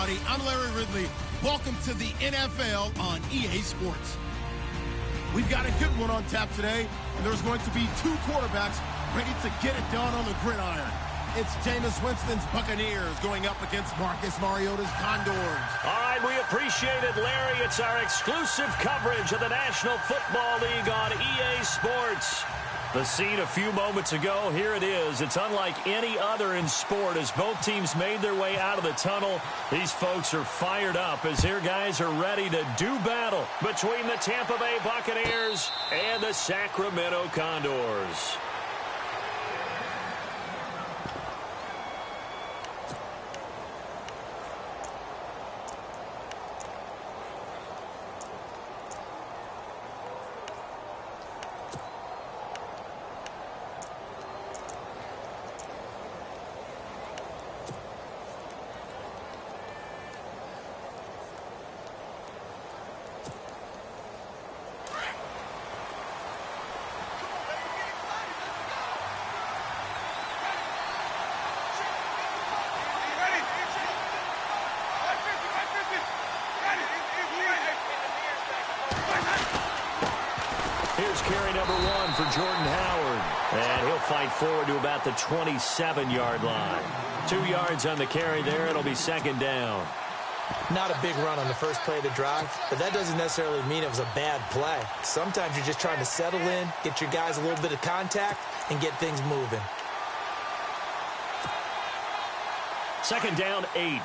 everybody. I'm Larry Ridley. Welcome to the NFL on EA Sports. We've got a good one on tap today, and there's going to be two quarterbacks ready to get it done on the gridiron. It's Jameis Winston's Buccaneers going up against Marcus Mariota's Condors. All right, we appreciate it, Larry. It's our exclusive coverage of the National Football League on EA Sports. The scene a few moments ago, here it is. It's unlike any other in sport as both teams made their way out of the tunnel. These folks are fired up as their guys are ready to do battle between the Tampa Bay Buccaneers and the Sacramento Condors. Here's carry number 1 for Jordan Howard. And he'll fight forward to about the 27-yard line. 2 yards on the carry there. It'll be second down. Not a big run on the first play of the drive, but that doesn't necessarily mean it was a bad play. Sometimes you're just trying to settle in, get your guys a little bit of contact, and get things moving. Second down, 8.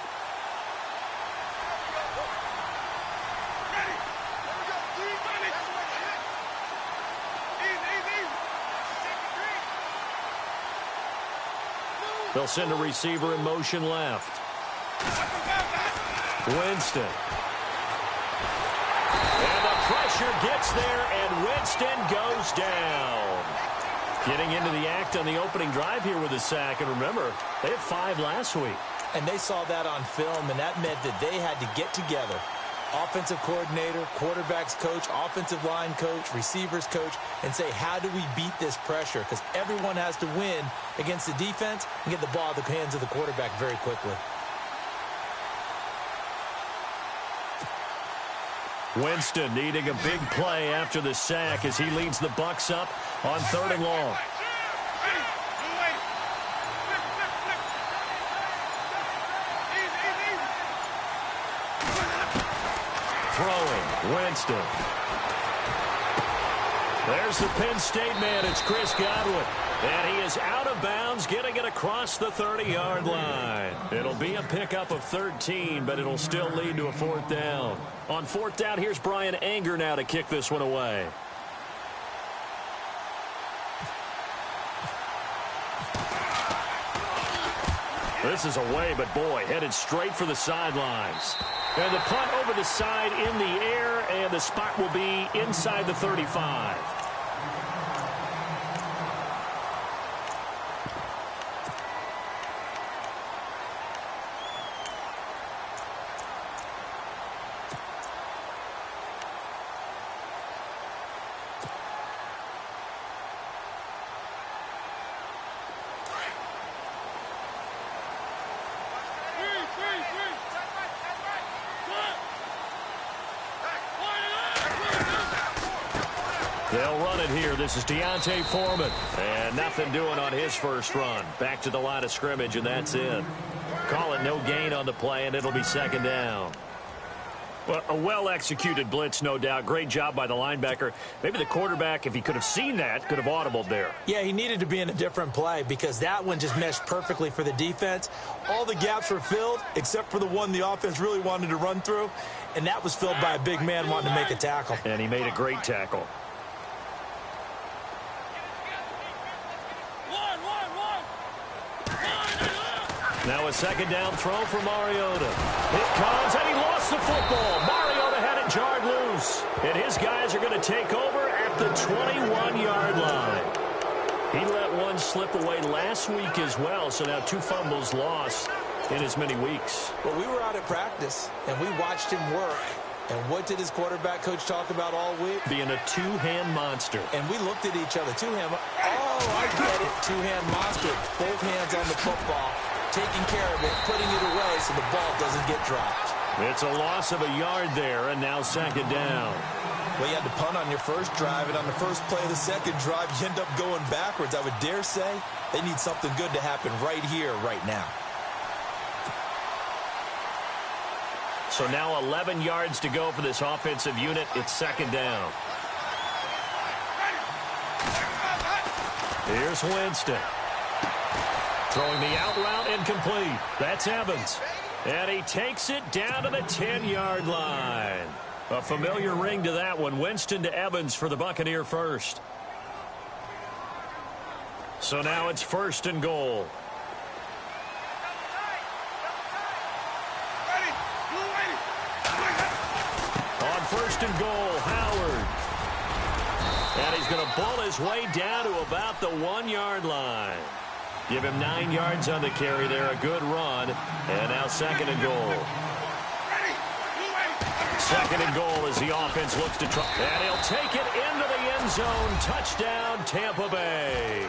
They'll send a receiver in motion left. Winston. And the pressure gets there, and Winston goes down. Getting into the act on the opening drive here with a sack. And remember, they had 5 last week. And they saw that on film, and that meant that they had to get together. Offensive coordinator, quarterbacks coach, offensive line coach, receivers coach, and say, how do we beat this pressure? Because everyone has to win against the defense and get the ball out of the hands of the quarterback very quickly. Winston needing a big play after the sack as he leads the Bucs up on 3rd and long. Throwing, Winston. There's the Penn State man. It's Chris Godwin. And he is out of bounds, getting it across the 30-yard line. It'll be a pickup of 13, but it'll still lead to a 4th down. On 4th down, here's Brian Anger now to kick this one away. This is away, but boy, headed straight for the sidelines. And the punt over the side in the air, and the spot will be inside the 35. They'll run it here. This is Deontay Foreman. And nothing doing on his first run. Back to the line of scrimmage, and that's it. Call it no gain on the play, and it'll be second down. Well, a well-executed blitz, no doubt. Great job by the linebacker. Maybe the quarterback, if he could have seen that, could have audibled there. Yeah, he needed to be in a different play because that one just meshed perfectly for the defense. All the gaps were filled except for the one the offense really wanted to run through, and that was filled by a big man wanting to make a tackle. And he made a great tackle. Now a second down throw for Mariota. It comes, and he lost the football. Mariota had it jarred loose. And his guys are going to take over at the 21-yard line. He let one slip away last week as well, so now 2 fumbles lost in as many weeks. Well, we were out at practice, and we watched him work. And what did his quarterback coach talk about all week? Being a two-hand monster. And we looked at each other. Two-hand. Oh, I get it. Two-hand monster. Both hands on the football. taking care of it, putting it away so the ball doesn't get dropped. It's a loss of a yard there, and now second down. Well, you had to punt on your first drive, and on the first play of the second drive, you end up going backwards. I would dare say they need something good to happen right here, right now. So now 11 yards to go for this offensive unit. It's second down. Here's Winston. Throwing the out route incomplete. That's Evans. And he takes it down to the 10-yard line. A familiar ring to that one. Winston to Evans for the Buccaneer first. So now it's first and goal. On first and goal, Howard. And he's going to bull his way down to about the 1-yard line. Give him 9 yards on the carry there. A good run. And now second and goal. Second and goal as the offense looks to try. And he'll take it into the end zone. Touchdown, Tampa Bay.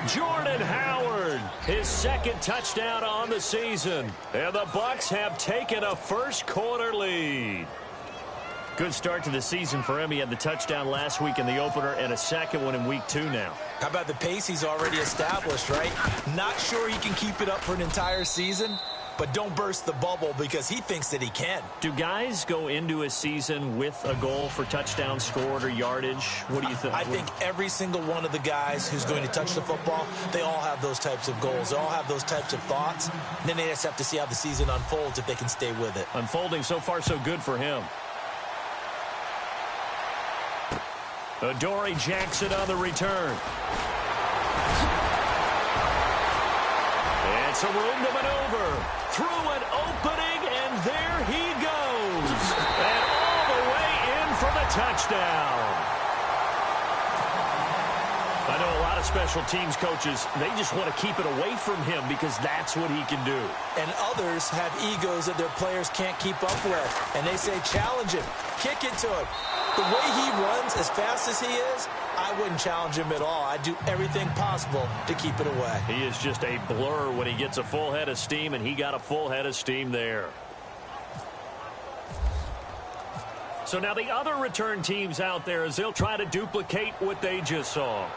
Jordan Howard, his second touchdown on the season. And the Bucs have taken a first-quarter lead. Good start to the season for him. He had the touchdown last week in the opener and a second one in week 2 now. How about the pace he's already established, right? Not sure he can keep it up for an entire season, but don't burst the bubble because he thinks that he can. Do guys go into a season with a goal for touchdown scored or yardage? What do you think? I think every single one of the guys who's going to touch the football, they all have those types of goals. They all have those types of thoughts. And then they just have to see how the season unfolds if they can stay with it. Unfolding so far so good for him. Adoree Jackson on the return. And some room to maneuver. Through an opening, and there he goes. And all the way in for the touchdown. I know a lot of special teams coaches, they just want to keep it away from him because that's what he can do. And others have egos that their players can't keep up with. And they say, challenge him, kick it to him. The way he runs as fast as he is, I wouldn't challenge him at all. I'd do everything possible to keep it away. He is just a blur when he gets a full head of steam, and he got a full head of steam there. So now the other return teams out there as they'll try to duplicate what they just saw.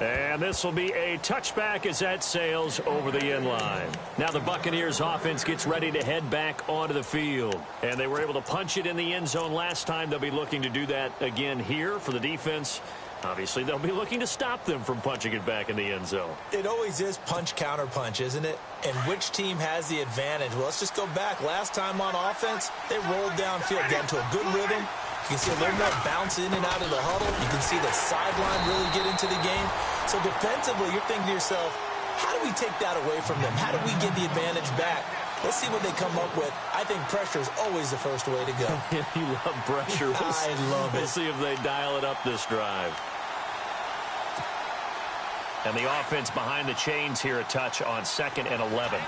And this will be a touchback as that sails over the end line. Now the Buccaneers offense gets ready to head back onto the field. And they were able to punch it in the end zone last time. They'll be looking to do that again here for the defense. Obviously, they'll be looking to stop them from punching it back in the end zone. It always is punch-counter-punch, isn't it? And which team has the advantage? Well, let's just go back. Last time on offense, they rolled downfield, got into a good rhythm. You can see a little more bounce in and out of the huddle. You can see the sideline really get into the game. So defensively, you're thinking to yourself, how do we take that away from them? How do we get the advantage back? Let's see what they come up with. I think pressure is always the first way to go. You love pressure. I love it. We'll see if they dial it up this drive. And the offense behind the chains here, a touch on 2nd and 11.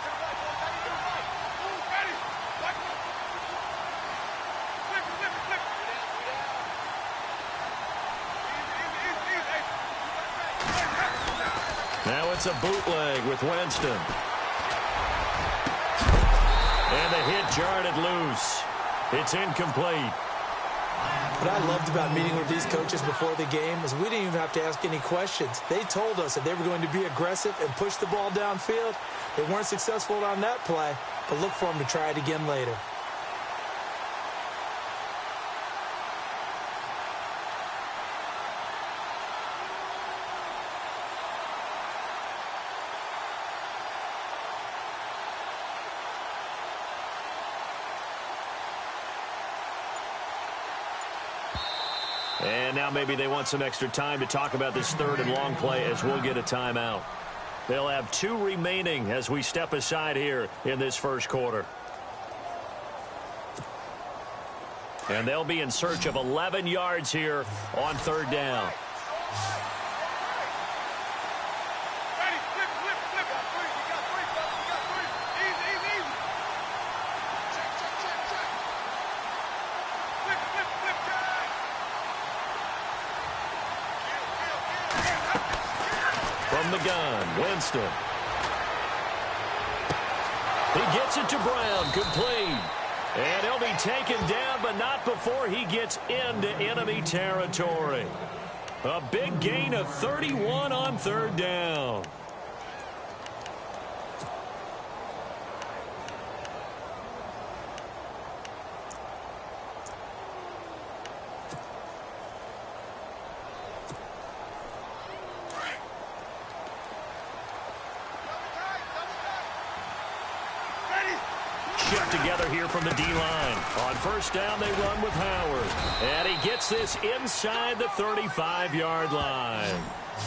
Now it's a bootleg with Winston. And the hit jarred it loose. It's incomplete. What I loved about meeting with these coaches before the game is we didn't even have to ask any questions. They told us that they were going to be aggressive and push the ball downfield. They weren't successful on that play, but look for them to try it again later. And now maybe they want some extra time to talk about this 3rd and long play as we'll get a timeout. They'll have 2 remaining as we step aside here in this first quarter. And they'll be in search of 11 yards here on 3rd down. from the gun. Winston. He gets it to Brown. Complete. And he'll be taken down, but not before he gets into enemy territory. A big gain of 31 on third down. Shift together here from the D-line. On first down, they run with Howard. And he gets this inside the 35-yard line.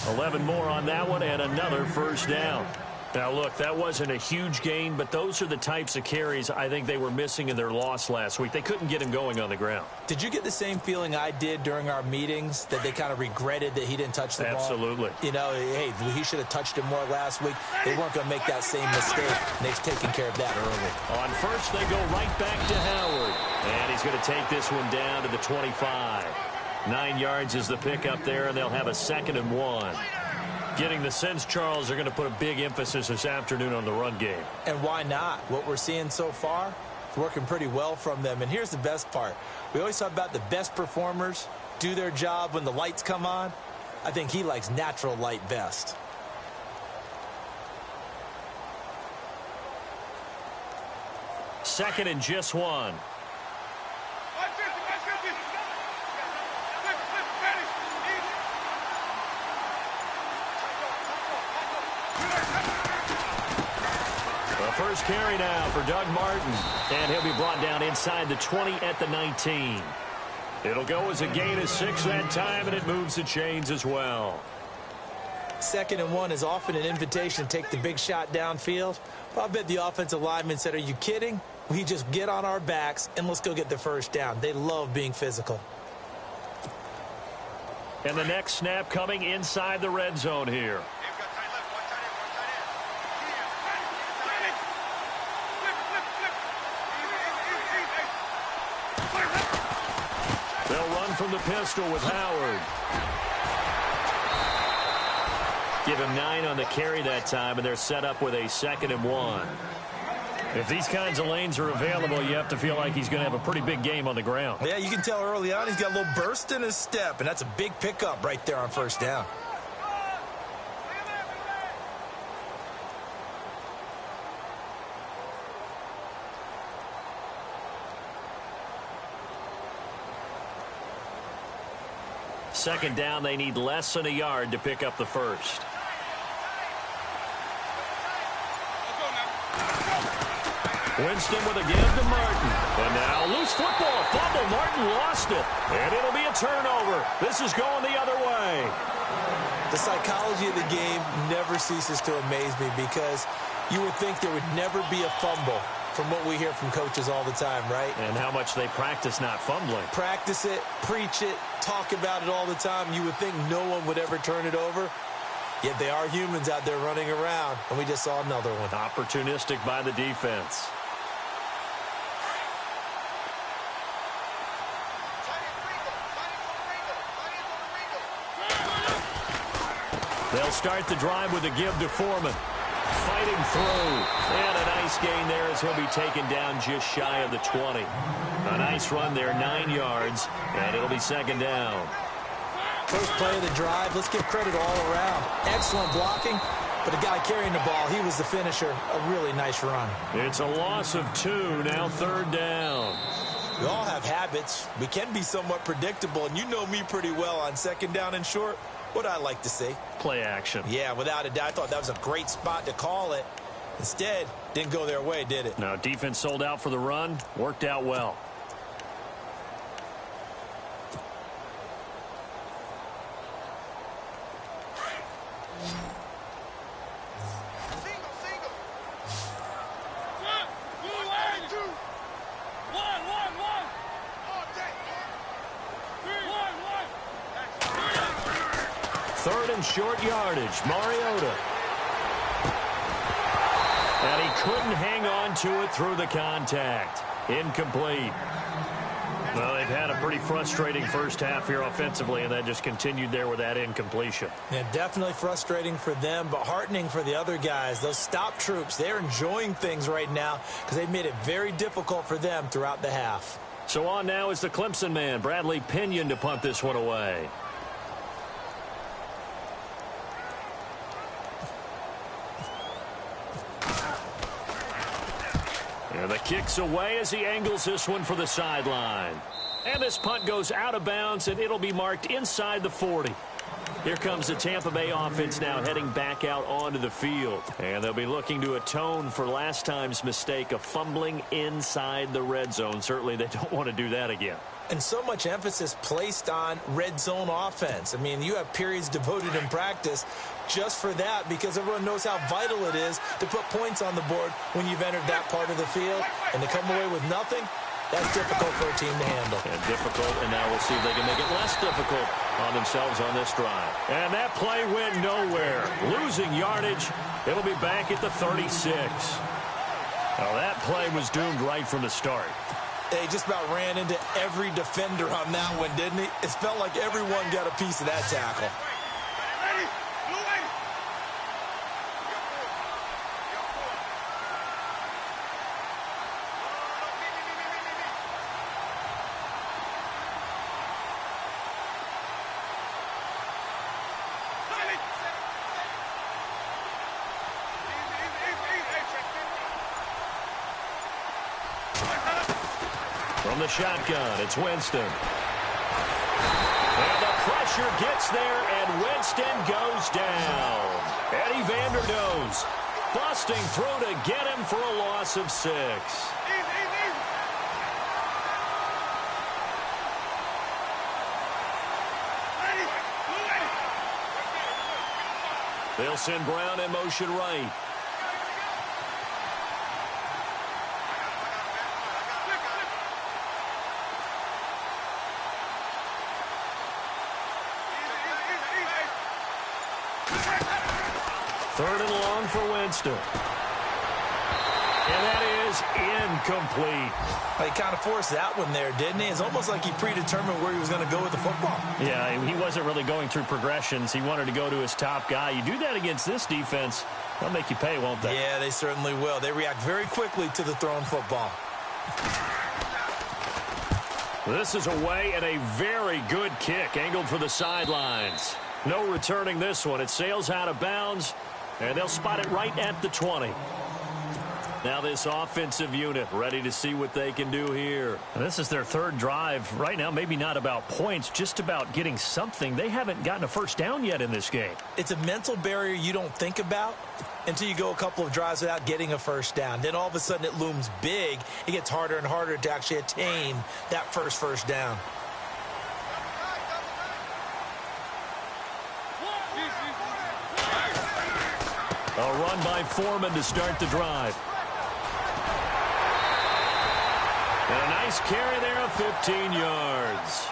11 more on that one and another first down. Now, look, that wasn't a huge gain, but those are the types of carries I think they were missing in their loss last week. They couldn't get him going on the ground. Did you get the same feeling I did during our meetings, that they kind of regretted that he didn't touch the ball? Absolutely. You know, hey, he should have touched it more last week. They weren't going to make that same mistake, and they've taken care of that early. On first, they go right back to Howard. And he's going to take this one down to the 25. 9 yards is the pickup there, and they'll have a 2nd and 1. Getting the sense, Charles, they're going to put a big emphasis this afternoon on the run game. And why not? What we're seeing so far is working pretty well from them. And here's the best part. We always talk about the best performers do their job when the lights come on. I think he likes natural light best. Second and just 1. First carry now for Doug Martin. And he'll be brought down inside the 20 at the 19. It'll go as a gain of 6 that time, and it moves the chains as well. 2nd and 1 is often an invitation to take the big shot downfield. Well, I bet the offensive lineman said, are you kidding? We just get on our backs and let's go get the first down. They love being physical. And the next snap coming inside the red zone here. They'll run from the pistol with Howard. Give him 9 on the carry that time, and they're set up with a 2nd and 1. If these kinds of lanes are available, you have to feel like he's going to have a pretty big game on the ground. Yeah, you can tell early on he's got a little burst in his step, and that's a big pickup right there on first down. Second down, they need less than a yard to pick up the first. Winston with a give to Martin. And now loose football. Fumble. Martin lost it. And it'll be a turnover. This is going the other way. The psychology of the game never ceases to amaze me, because you would think there would never be a fumble from what we hear from coaches all the time, right? And how much they practice not fumbling. Practice it, preach it, talk about it all the time. You would think no one would ever turn it over. Yet they are humans out there running around, and we just saw another one. Opportunistic by the defense. They'll start the drive with a give to Foreman. Fighting through. And a nice gain there as he'll be taken down just shy of the 20. A nice run there, 9 yards, and it'll be 2nd down. First play of the drive, let's give credit all around. Excellent blocking, but the guy carrying the ball, he was the finisher. A really nice run. It's a loss of 2, now 3rd down. We all have habits. We can be somewhat predictable, and you know me pretty well on 2nd down and short. What I like to see. Play action. Yeah, without a doubt. I thought that was a great spot to call it. Instead, didn't go their way, did it? No, defense sold out for the run. Worked out well. Short yardage, Mariota. And he couldn't hang on to it through the contact. Incomplete. Well, they've had a pretty frustrating first half here offensively, and then just continued there with that incompletion. Yeah, definitely frustrating for them, but heartening for the other guys. Those stop troops, they're enjoying things right now because they've made it very difficult for them throughout the half. So on now is the Clemson man, Bradley Pinion, to punt this one away. And the kick's away as he angles this one for the sideline. And this punt goes out of bounds, and it'll be marked inside the 40. Here comes the Tampa Bay offense now heading back out onto the field. And they'll be looking to atone for last time's mistake of fumbling inside the red zone. Certainly they don't want to do that again. And so much emphasis placed on red zone offense. I mean, you have periods devoted in practice just for that because everyone knows how vital it is to put points on the board when you've entered that part of the field. And to come away with nothing, that's difficult for a team to handle. And difficult, and now we'll see if they can make it less difficult on themselves on this drive. And that play went nowhere. Losing yardage. It'll be back at the 36. Now that play was doomed right from the start. He just about ran into every defender on that one, didn't he? It felt like everyone got a piece of that tackle. From the shotgun, it's Winston. And the pressure gets there, and Winston goes down. Eddie Vanderdoes busting through to get him for a loss of 6. They'll send Brown in motion right. Third and long for Winston. And that is incomplete. He kind of forced that one there, didn't he? It's almost like he predetermined where he was going to go with the football. Yeah, he wasn't really going through progressions. He wanted to go to his top guy. You do that against this defense, they'll make you pay, won't they? Yeah, they certainly will. They react very quickly to the thrown football. This is away and a very good kick angled for the sidelines. No returning this one. It sails out of bounds, and they'll spot it right at the 20. Now this offensive unit ready to see what they can do here. This is their third drive. Right now, maybe not about points, just about getting something. They haven't gotten a first down yet in this game. It's a mental barrier you don't think about until you go a couple of drives without getting a first down. Then all of a sudden it looms big. It gets harder and harder to actually attain that first down. A run by Foreman to start the drive. And a nice carry there of 15 yards.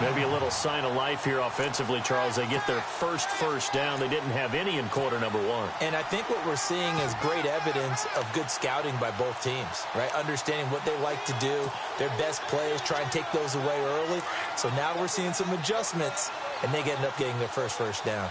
Maybe a little sign of life here offensively, Charles. They get their first down. They didn't have any in quarter number 1. And I think what we're seeing is great evidence of good scouting by both teams, right? Understanding what they like to do, their best plays, try and take those away early. So now we're seeing some adjustments, and they end up getting their first down.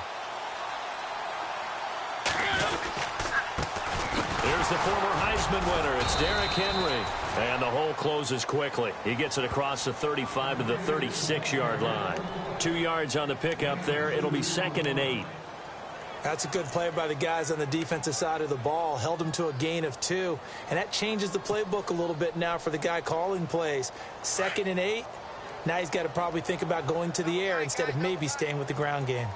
Here's the former Heisman winner. It's Derrick Henry. And the hole closes quickly. He gets it across the 35 to the 36-yard line. 2 yards on the pickup there. It'll be 2nd and 8. That's a good play by the guys on the defensive side of the ball. Held them to a gain of 2. And that changes the playbook a little bit now for the guy calling plays. 2nd and 8. Now he's got to probably think about going to the air instead of maybe staying with the ground game.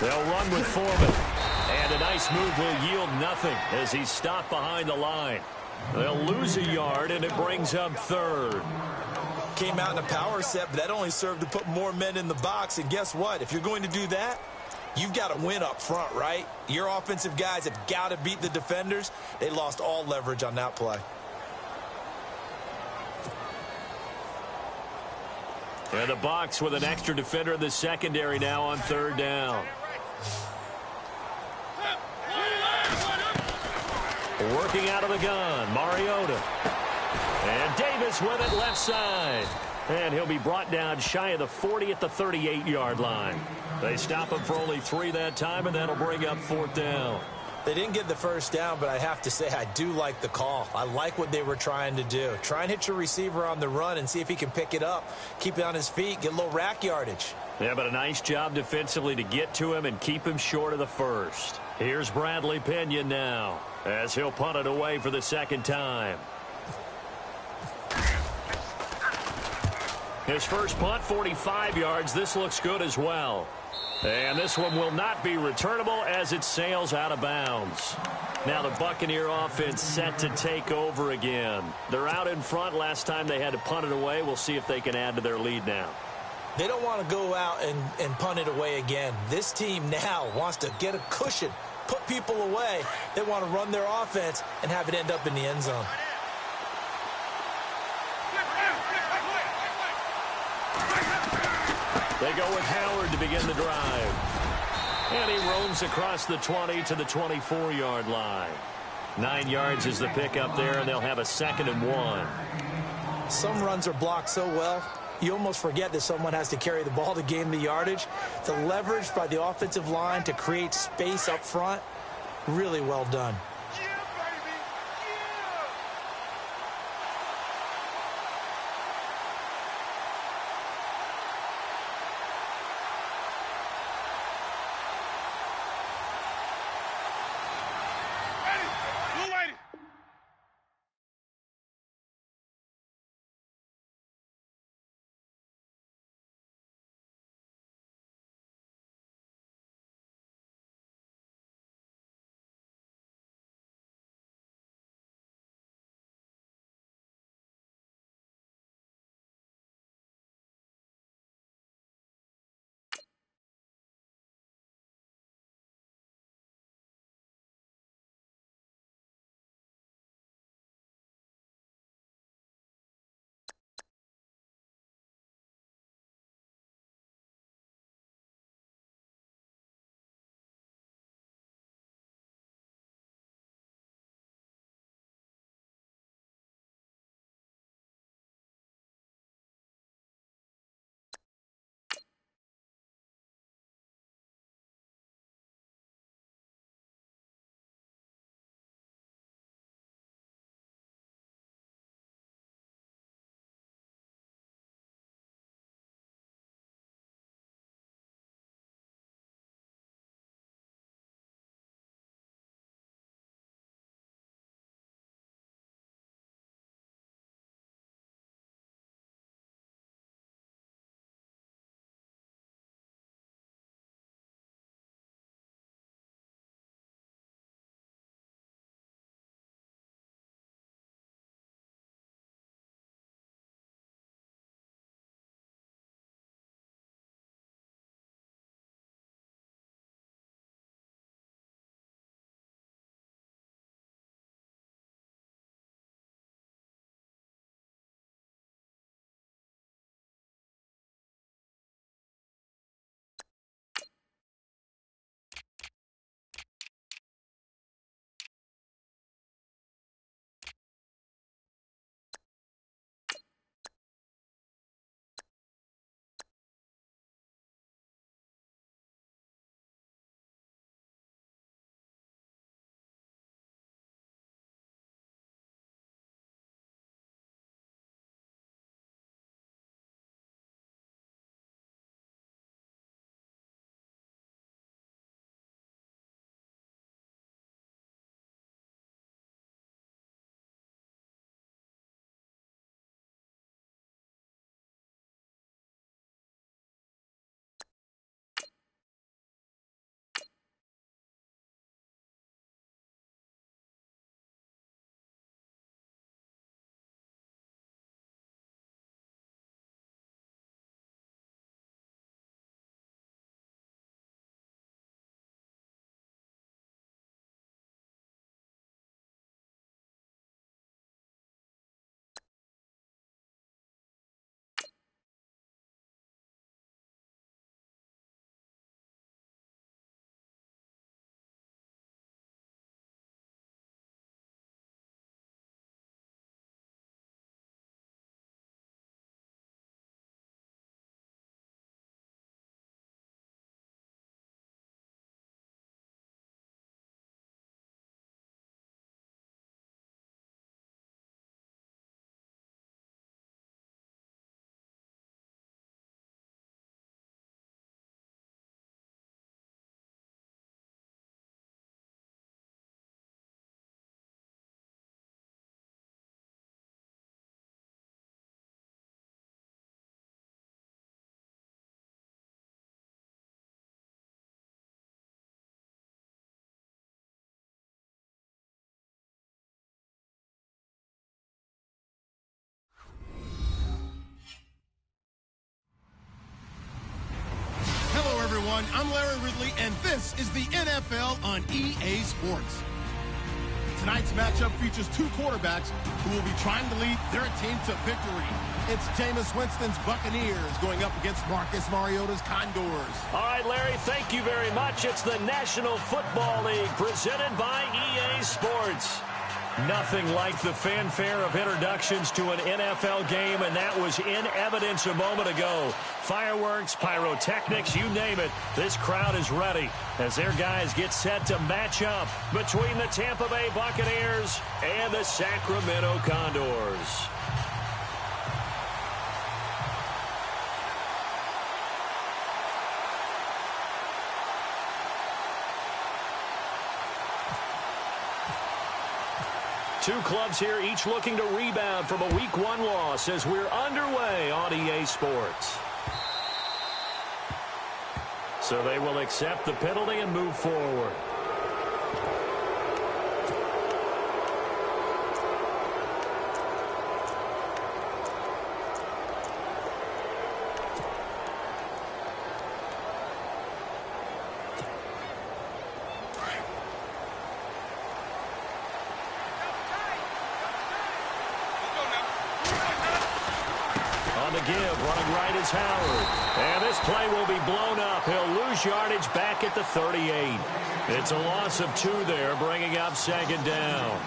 They'll run with Foreman. And a nice move will yield nothing as he's stopped behind the line. They'll lose a yard, and it brings up 3rd. Came out in a power set, but that only served to put more men in the box. And guess what? If you're going to do that, you've got to win up front, right? Your offensive guys have got to beat the defenders. They lost all leverage on that play. And the box with an extra defender in the secondary now on 3rd down. Working out of the gun, Mariota. And Davis with it left side. And he'll be brought down shy of the 40 at the 38-yard line. They stop him for only 3 that time, and that'll bring up 4th down. They didn't get the first down, but I have to say I do like the call. I like what they were trying to do. Try and hit your receiver on the run and see if he can pick it up, keep it on his feet, get a little rack yardage. Yeah, but a nice job defensively to get to him and keep him short of the first. Here's Bradley Pinion now as he'll punt it away for the 2nd time. His first punt, 45 yards. This looks good as well. And this one will not be returnable as it sails out of bounds. Now the Buccaneer offense set to take over again. They're out in front. Last time they had to punt it away. We'll see if they can add to their lead now. They don't want to go out and punt it away again. This team now wants to get a cushion, put people away. They want to run their offense and have it end up in the end zone. They go with Howard to begin the drive. And he roams across the 20 to the 24-yard line. 9 yards is the pickup there, and they'll have a 2nd and 1. Some runs are blocked so well, you almost forget that someone has to carry the ball to gain the yardage. The leverage by the offensive line to create space up front, really well done. I'm Larry Ridley, and this is the NFL on EA Sports. Tonight's matchup features two quarterbacks who will be trying to lead their team to victory. It's Jameis Winston's Buccaneers going up against Marcus Mariota's Condors. All right, Larry, thank you very much. It's the National Football League presented by EA Sports. Nothing like the fanfare of introductions to an NFL game, and that was in evidence a moment ago. Fireworks, pyrotechnics, you name it. This crowd is ready as their guys get set to match up between the Tampa Bay Buccaneers and the Sacramento Condors. Two clubs here, each looking to rebound from a Week 1 loss as we're underway on EA Sports. So they will accept the penalty and move forward. Running right is Howard. And this play will be blown up. He'll lose yardage back at the 38. It's a loss of 2 there, bringing up 2nd down.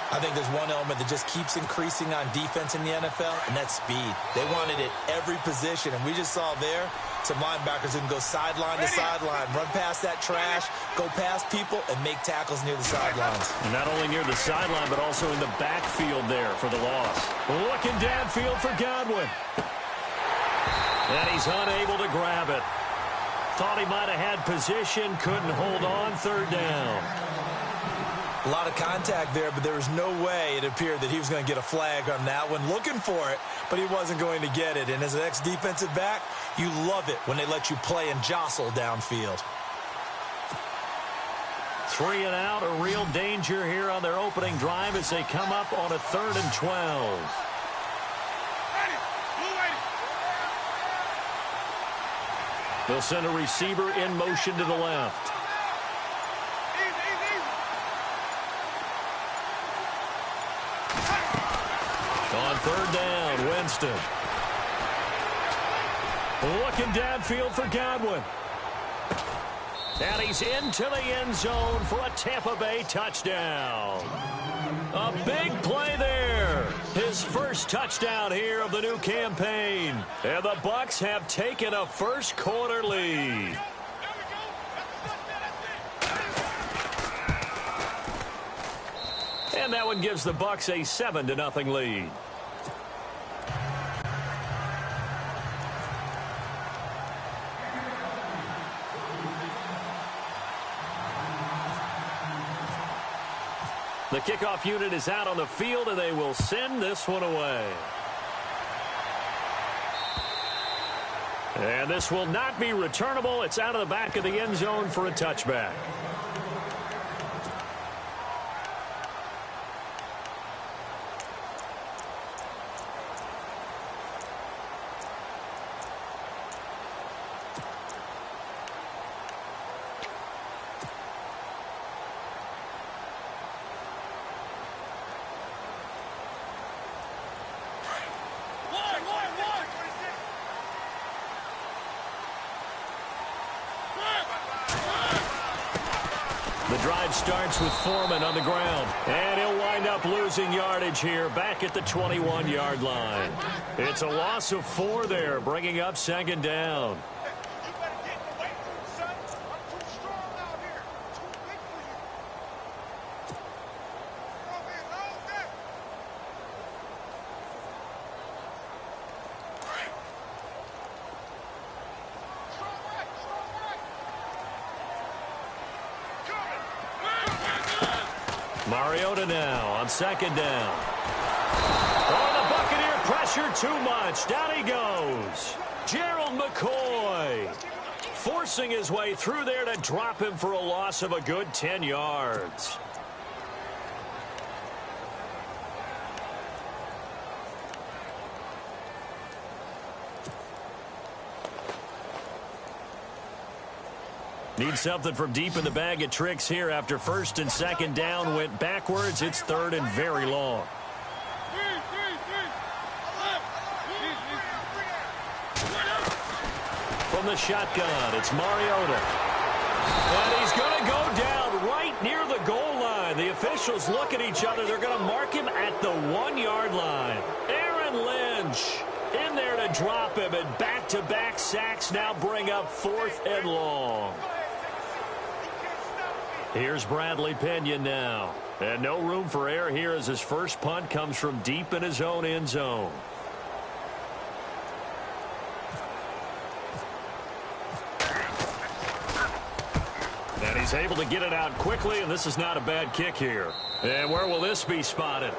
I think there's one element that just keeps increasing on defense in the NFL, and that's speed. They want it at every position, and we just saw there some linebackers who can go sideline to sideline, run past that trash, go past people, and make tackles near the sidelines. And not only near the sideline, but also in the backfield there for the loss. Looking downfield for Godwin. And he's unable to grab it. Thought he might have had position, couldn't hold on, 3rd down. A lot of contact there, but there was no way it appeared that he was going to get a flag on that one. Looking for it, but he wasn't going to get it. And as an ex-defensive back, you love it when they let you play and jostle downfield. 3 and out, a real danger here on their opening drive as they come up on a 3rd and 12. They'll send a receiver in motion to the left. On 3rd down, Winston. Looking downfield for Godwin. And he's into the end zone for a Tampa Bay touchdown. A big play there. His first touchdown here of the new campaign. And the Bucs have taken a first quarter lead. And that one gives the Bucs a 7-0 lead. The kickoff unit is out on the field, and they will send this one away. And this will not be returnable. It's out of the back of the end zone for a touchback. The drive starts with Foreman on the ground, and he'll wind up losing yardage here back at the 21-yard line. It's a loss of 4 there, bringing up 2nd down. Mariota now on 2nd down. Oh, the Buccaneer pressure too much. Down he goes. Gerald McCoy forcing his way through there to drop him for a loss of a good 10 yards. Need something from deep in the bag of tricks here after first and second down went backwards. It's third and very long. From the shotgun, it's Mariota. And he's going to go down right near the goal line. The officials look at each other. They're going to mark him at the 1-yard line. Aaron Lynch in there to drop him, and back-to-back sacks now bring up 4th and long. Here's Bradley Pinion now. And no room for error here as his first punt comes from deep in his own end zone. And he's able to get it out quickly, and this is not a bad kick here. And where will this be spotted?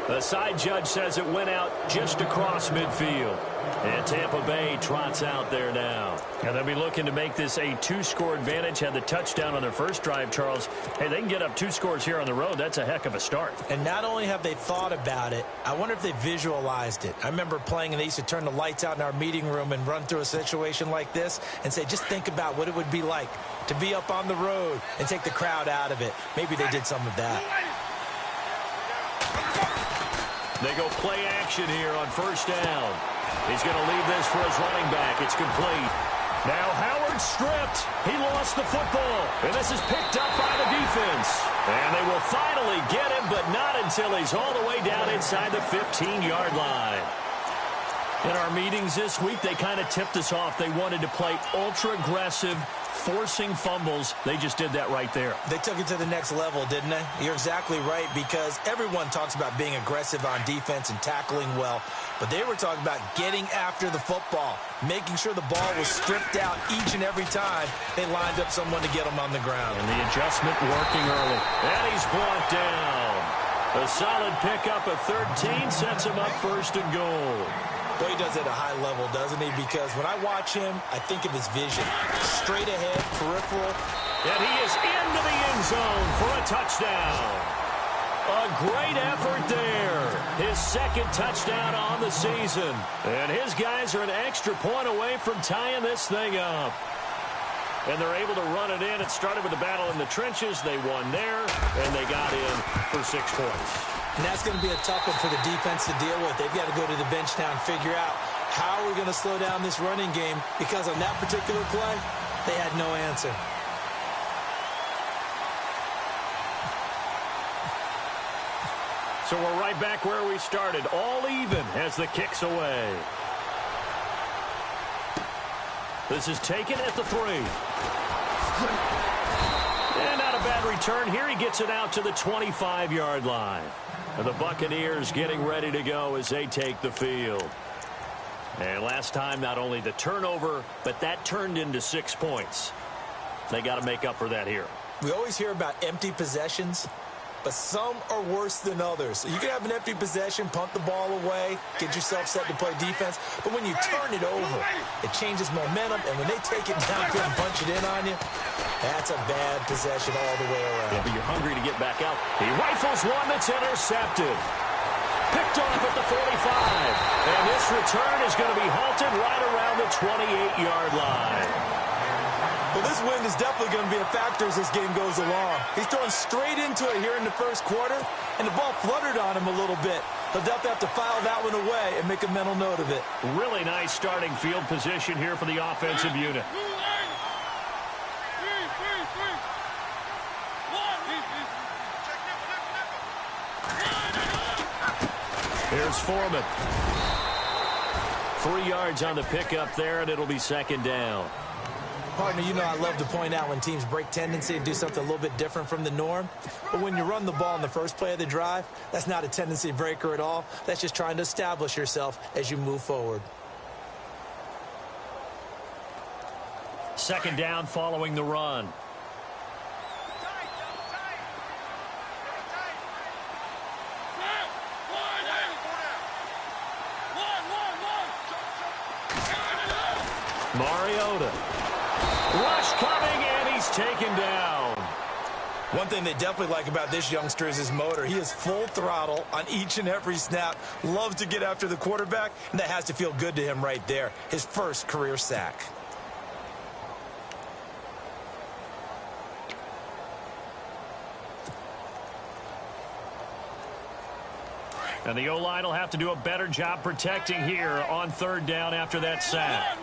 The side judge says it went out just across midfield. And Tampa Bay trots out there now. And they'll be looking to make this a 2-score advantage. Had the touchdown on their first drive, Charles. Hey, they can get up 2 scores here on the road. That's a heck of a start. And not only have they thought about it, I wonder if they visualized it. I remember playing, and they used to turn the lights out in our meeting room and run through a situation like this and say, just think about what it would be like to be up on the road and take the crowd out of it. Maybe they did some of that. They go play action here on first down. He's going to leave this for his running back. It's complete. Now Howard stripped. He lost the football. And this is picked up by the defense. And they will finally get him, but not until he's all the way down inside the 15-yard line. In our meetings this week, they kind of tipped us off. They wanted to play ultra-aggressive, forcing fumbles. They just did that right there. They took it to the next level, didn't they? You're exactly right, because everyone talks about being aggressive on defense and tackling well, but they were talking about getting after the football, making sure the ball was stripped out each and every time they lined up someone to get them on the ground. And the adjustment working early. And he's brought down. A solid pickup of 13 sets him up first and goal. Well, he does it at a high level, doesn't he? Because when I watch him, I think of his vision. Straight ahead, peripheral. And he is into the end zone for a touchdown. A great effort there. His second touchdown on the season. And his guys are an extra point away from tying this thing up. And they're able to run it in. It started with a battle in the trenches. They won there, and they got in for 6 points. And that's going to be a tough one for the defense to deal with. They've got to go to the bench now and figure out how we're going to slow down this running game, because on that particular play, they had no answer. So we're right back where we started, all even as the kick's away. This is taken at the 3. And not a bad return here. He gets it out to the 25-yard line. And the Buccaneers getting ready to go as they take the field. And last time, not only the turnover, but that turned into 6 points. They got to make up for that here. We always hear about empty possessions, but some are worse than others. You can have an empty possession, punt the ball away, get yourself set to play defense, but when you turn it over, it changes momentum, and when they take it downfield and punch it in on you, that's a bad possession all the way around. Yeah, but you're hungry to get back out. He rifles one that's intercepted. Picked off at the 45. And this return is going to be halted right around the 28-yard line. Well, this wind is definitely going to be a factor as this game goes along. He's throwing straight into it here in the first quarter, and the ball fluttered on him a little bit. He'll definitely have to file that one away and make a mental note of it. Really nice starting field position here for the offensive unit. Here's Foreman. 3 yards on the pickup there, and it'll be second down. Partner, you know I love to point out when teams break tendency and do something a little bit different from the norm. But when you run the ball in the first play of the drive, that's not a tendency breaker at all. That's just trying to establish yourself as you move forward. Second down following the run. Mariota. Rush coming, and he's taken down. One thing they definitely like about this youngster is his motor. He is full throttle on each and every snap. Loves to get after the quarterback, and that has to feel good to him right there. His first career sack. And the O-line will have to do a better job protecting here on third down after that sack.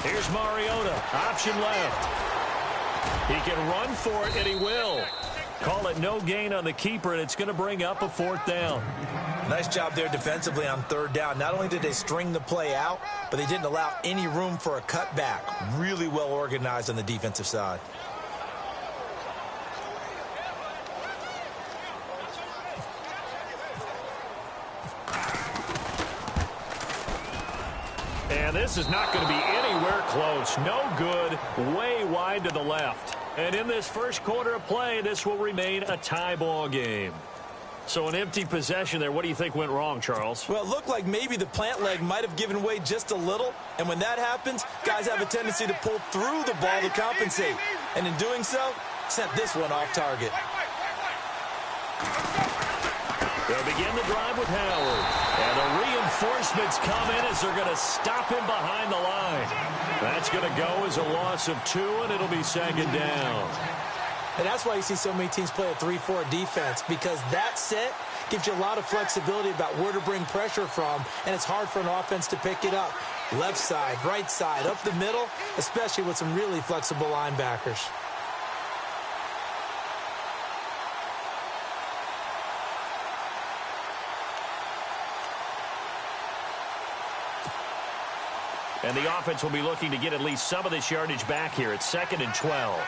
Here's Mariota, option left. He can run for it, and he will. Call it no gain on the keeper, and it's going to bring up a fourth down. Nice job there defensively on third down. Not only did they string the play out, but they didn't allow any room for a cutback. Really well organized on the defensive side. And this is not going to be anywhere close. No good, way wide to the left. And in this first quarter of play, this will remain a tie ball game. So an empty possession there. What do you think went wrong, Charles? Well, it looked like maybe the plant leg might have given way just a little. And when that happens, guys have a tendency to pull through the ball to compensate. And in doing so, sent this one off target. They'll begin the drive with Howard. And the reinforcements come in as they're going to stop him behind the line. That's going to go as a loss of 2, and it'll be second down. And that's why you see so many teams play a 3-4 defense, because that set gives you a lot of flexibility about where to bring pressure from, and it's hard for an offense to pick it up. Left side, right side, up the middle, especially with some really flexible linebackers. And the offense will be looking to get at least some of this yardage back here. It's 2nd and 12.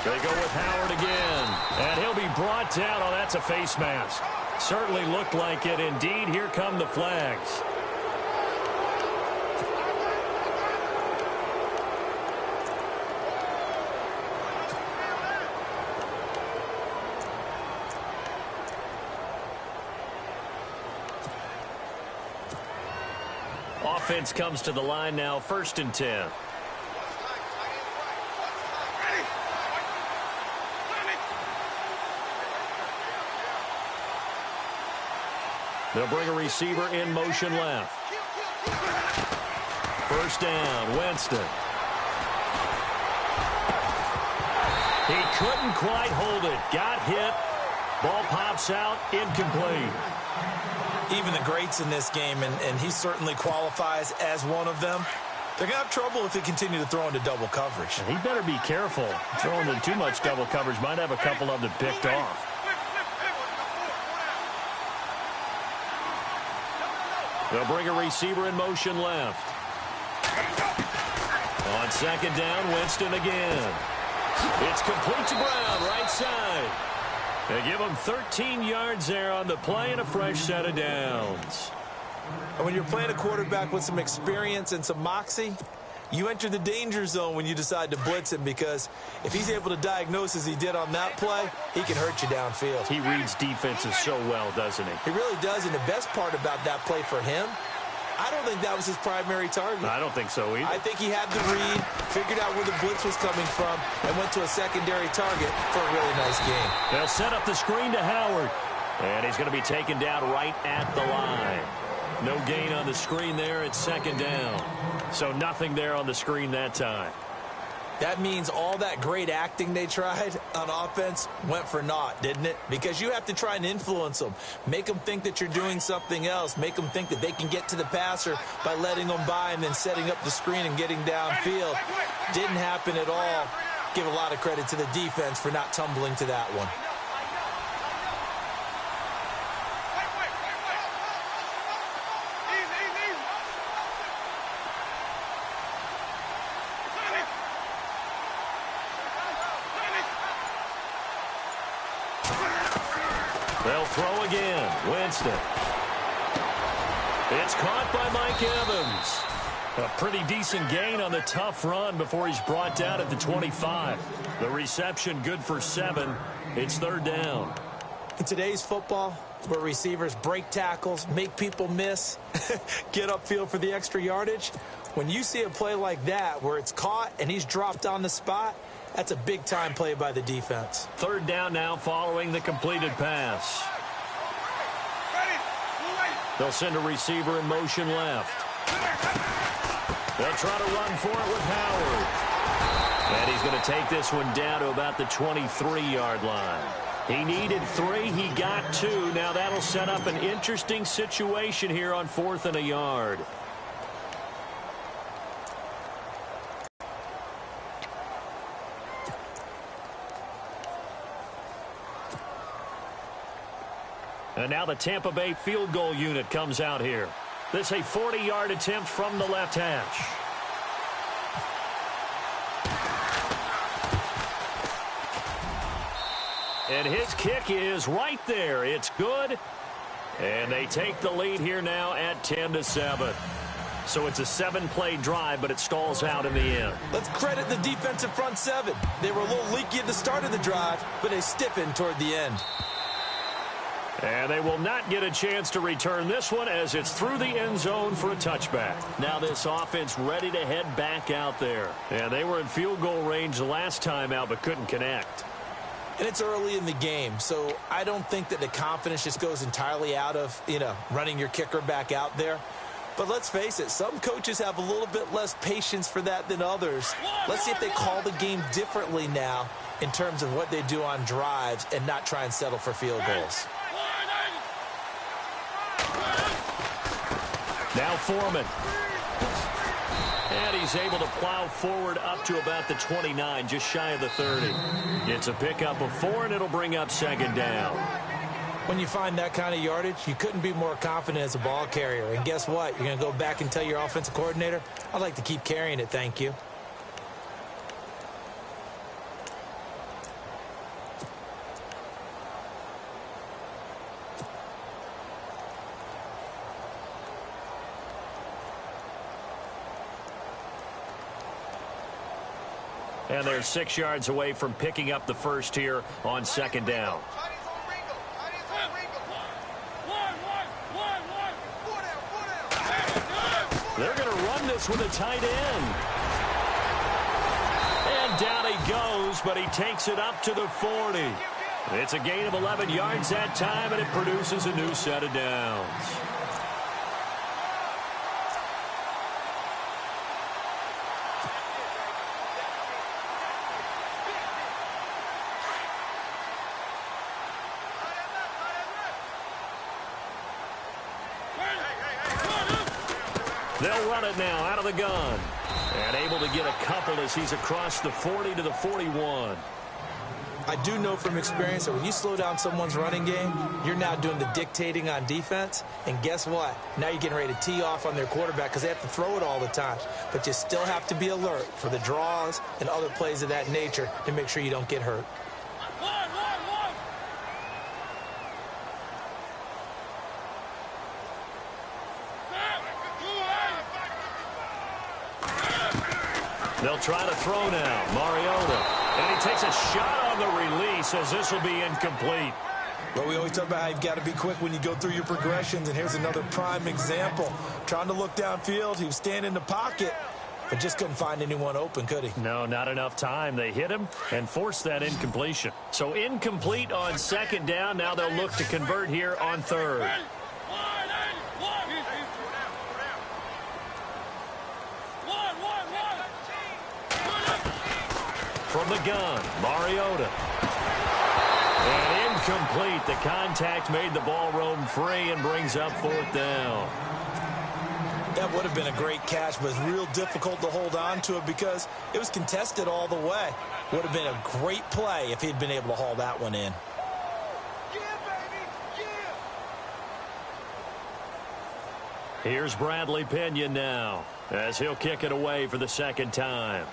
They go with Howard again. And he'll be brought down. Oh, that's a face mask. Certainly looked like it. Indeed, here come the flags. Offense comes to the line now, 1st and 10. They'll bring a receiver in motion left. 1st down, Winston. He couldn't quite hold it. Got hit. Ball pops out, incomplete. Even the greats in this game, and he certainly qualifies as one of them, they're going to have trouble if they continue to throw into double coverage. He better be careful. Throwing into too much double coverage might have a couple of them picked off. They'll bring a receiver in motion left. On 2nd down, Winston again. It's complete to Brown, right side. They give him 13 yards there on the play and a fresh set of downs. And when you're playing a quarterback with some experience and some moxie, you enter the danger zone when you decide to blitz him, because if he's able to diagnose as he did on that play, he can hurt you downfield. He reads defenses so well, doesn't he? He really does, and the best part about that play for him, I don't think that was his primary target. I don't think so either. I think he had the read, figured out where the blitz was coming from, and went to a secondary target for a really nice game. They'll set up the screen to Howard. And he's going to be taken down right at the line. No gain on the screen there. It's 2nd down. So nothing there on the screen that time. That means all that great acting they tried on offense went for naught, didn't it? Because you have to try and influence them. Make them think that you're doing something else. Make them think that they can get to the passer by letting them by and then setting up the screen and getting downfield. Didn't happen at all. Give a lot of credit to the defense for not tumbling to that one. They'll throw again. Winston. It's caught by Mike Evans. A pretty decent gain on the tough run before he's brought down at the 25. The reception good for 7. It's 3rd down. In today's football, where receivers break tackles, make people miss, get upfield for the extra yardage, when you see a play like that where it's caught and he's dropped on the spot, that's a big-time play by the defense. 3rd down now following the completed pass. They'll send a receiver in motion left. They'll try to run for it with Howard. And he's going to take this one down to about the 23-yard line. He needed 3. He got 2. Now that'll set up an interesting situation here on 4th and a yard. And now the Tampa Bay field goal unit comes out here. This is a 40-yard attempt from the left hash. And his kick is right there. It's good. And they take the lead here now at 10-7. So it's a 7-play drive, but it stalls out in the end. Let's credit the defensive front 7. They were a little leaky at the start of the drive, but they stiffened toward the end. And they will not get a chance to return this one as it's through the end zone for a touchback. Now this offense ready to head back out there. And they were in field goal range the last time out but couldn't connect. And it's early in the game, so I don't think that the confidence just goes entirely out of, running your kicker back out there. But let's face it, some coaches have a little bit less patience for that than others. Let's see if they call the game differently now in terms of what they do on drives and not try and settle for field goals. Now Foreman. And he's able to plow forward up to about the 29, just shy of the 30. It's a pickup of 4, and it'll bring up 2nd down. When you find that kind of yardage, you couldn't be more confident as a ball carrier. And guess what? You're going to go back and tell your offensive coordinator, I'd like to keep carrying it, thank you. And they're 6 yards away from picking up the first here on 2nd down. They're going to run this with a tight end. And down he goes, but he takes it up to the 40. It's a gain of 11 yards that time, and it produces a new set of downs. They'll run it now out of the gun. And able to get a couple as he's across the 40 to the 41. I do know from experience that when you slow down someone's running game, you're now doing the dictating on defense. And guess what? Now you're getting ready to tee off on their quarterback because they have to throw it all the time. But you still have to be alert for the draws and other plays of that nature to make sure you don't get hurt. They'll try to throw now. Mariota. And he takes a shot on the release as this will be incomplete. Well, we always talk about how you've got to be quick when you go through your progressions, and here's another prime example. Trying to look downfield, he was standing in the pocket, but just couldn't find anyone open, could he? No, not enough time. They hit him and forced that incompletion. So incomplete on 2nd down. Now they'll look to convert here on 3rd. From the gun, Mariota. And incomplete. The contact made the ball roam free and brings up 4th down. That would have been a great catch, but it's real difficult to hold on to it because it was contested all the way. Would have been a great play if he'd been able to haul that one in. Here's Bradley Pinion now as he'll kick it away for the 2nd time.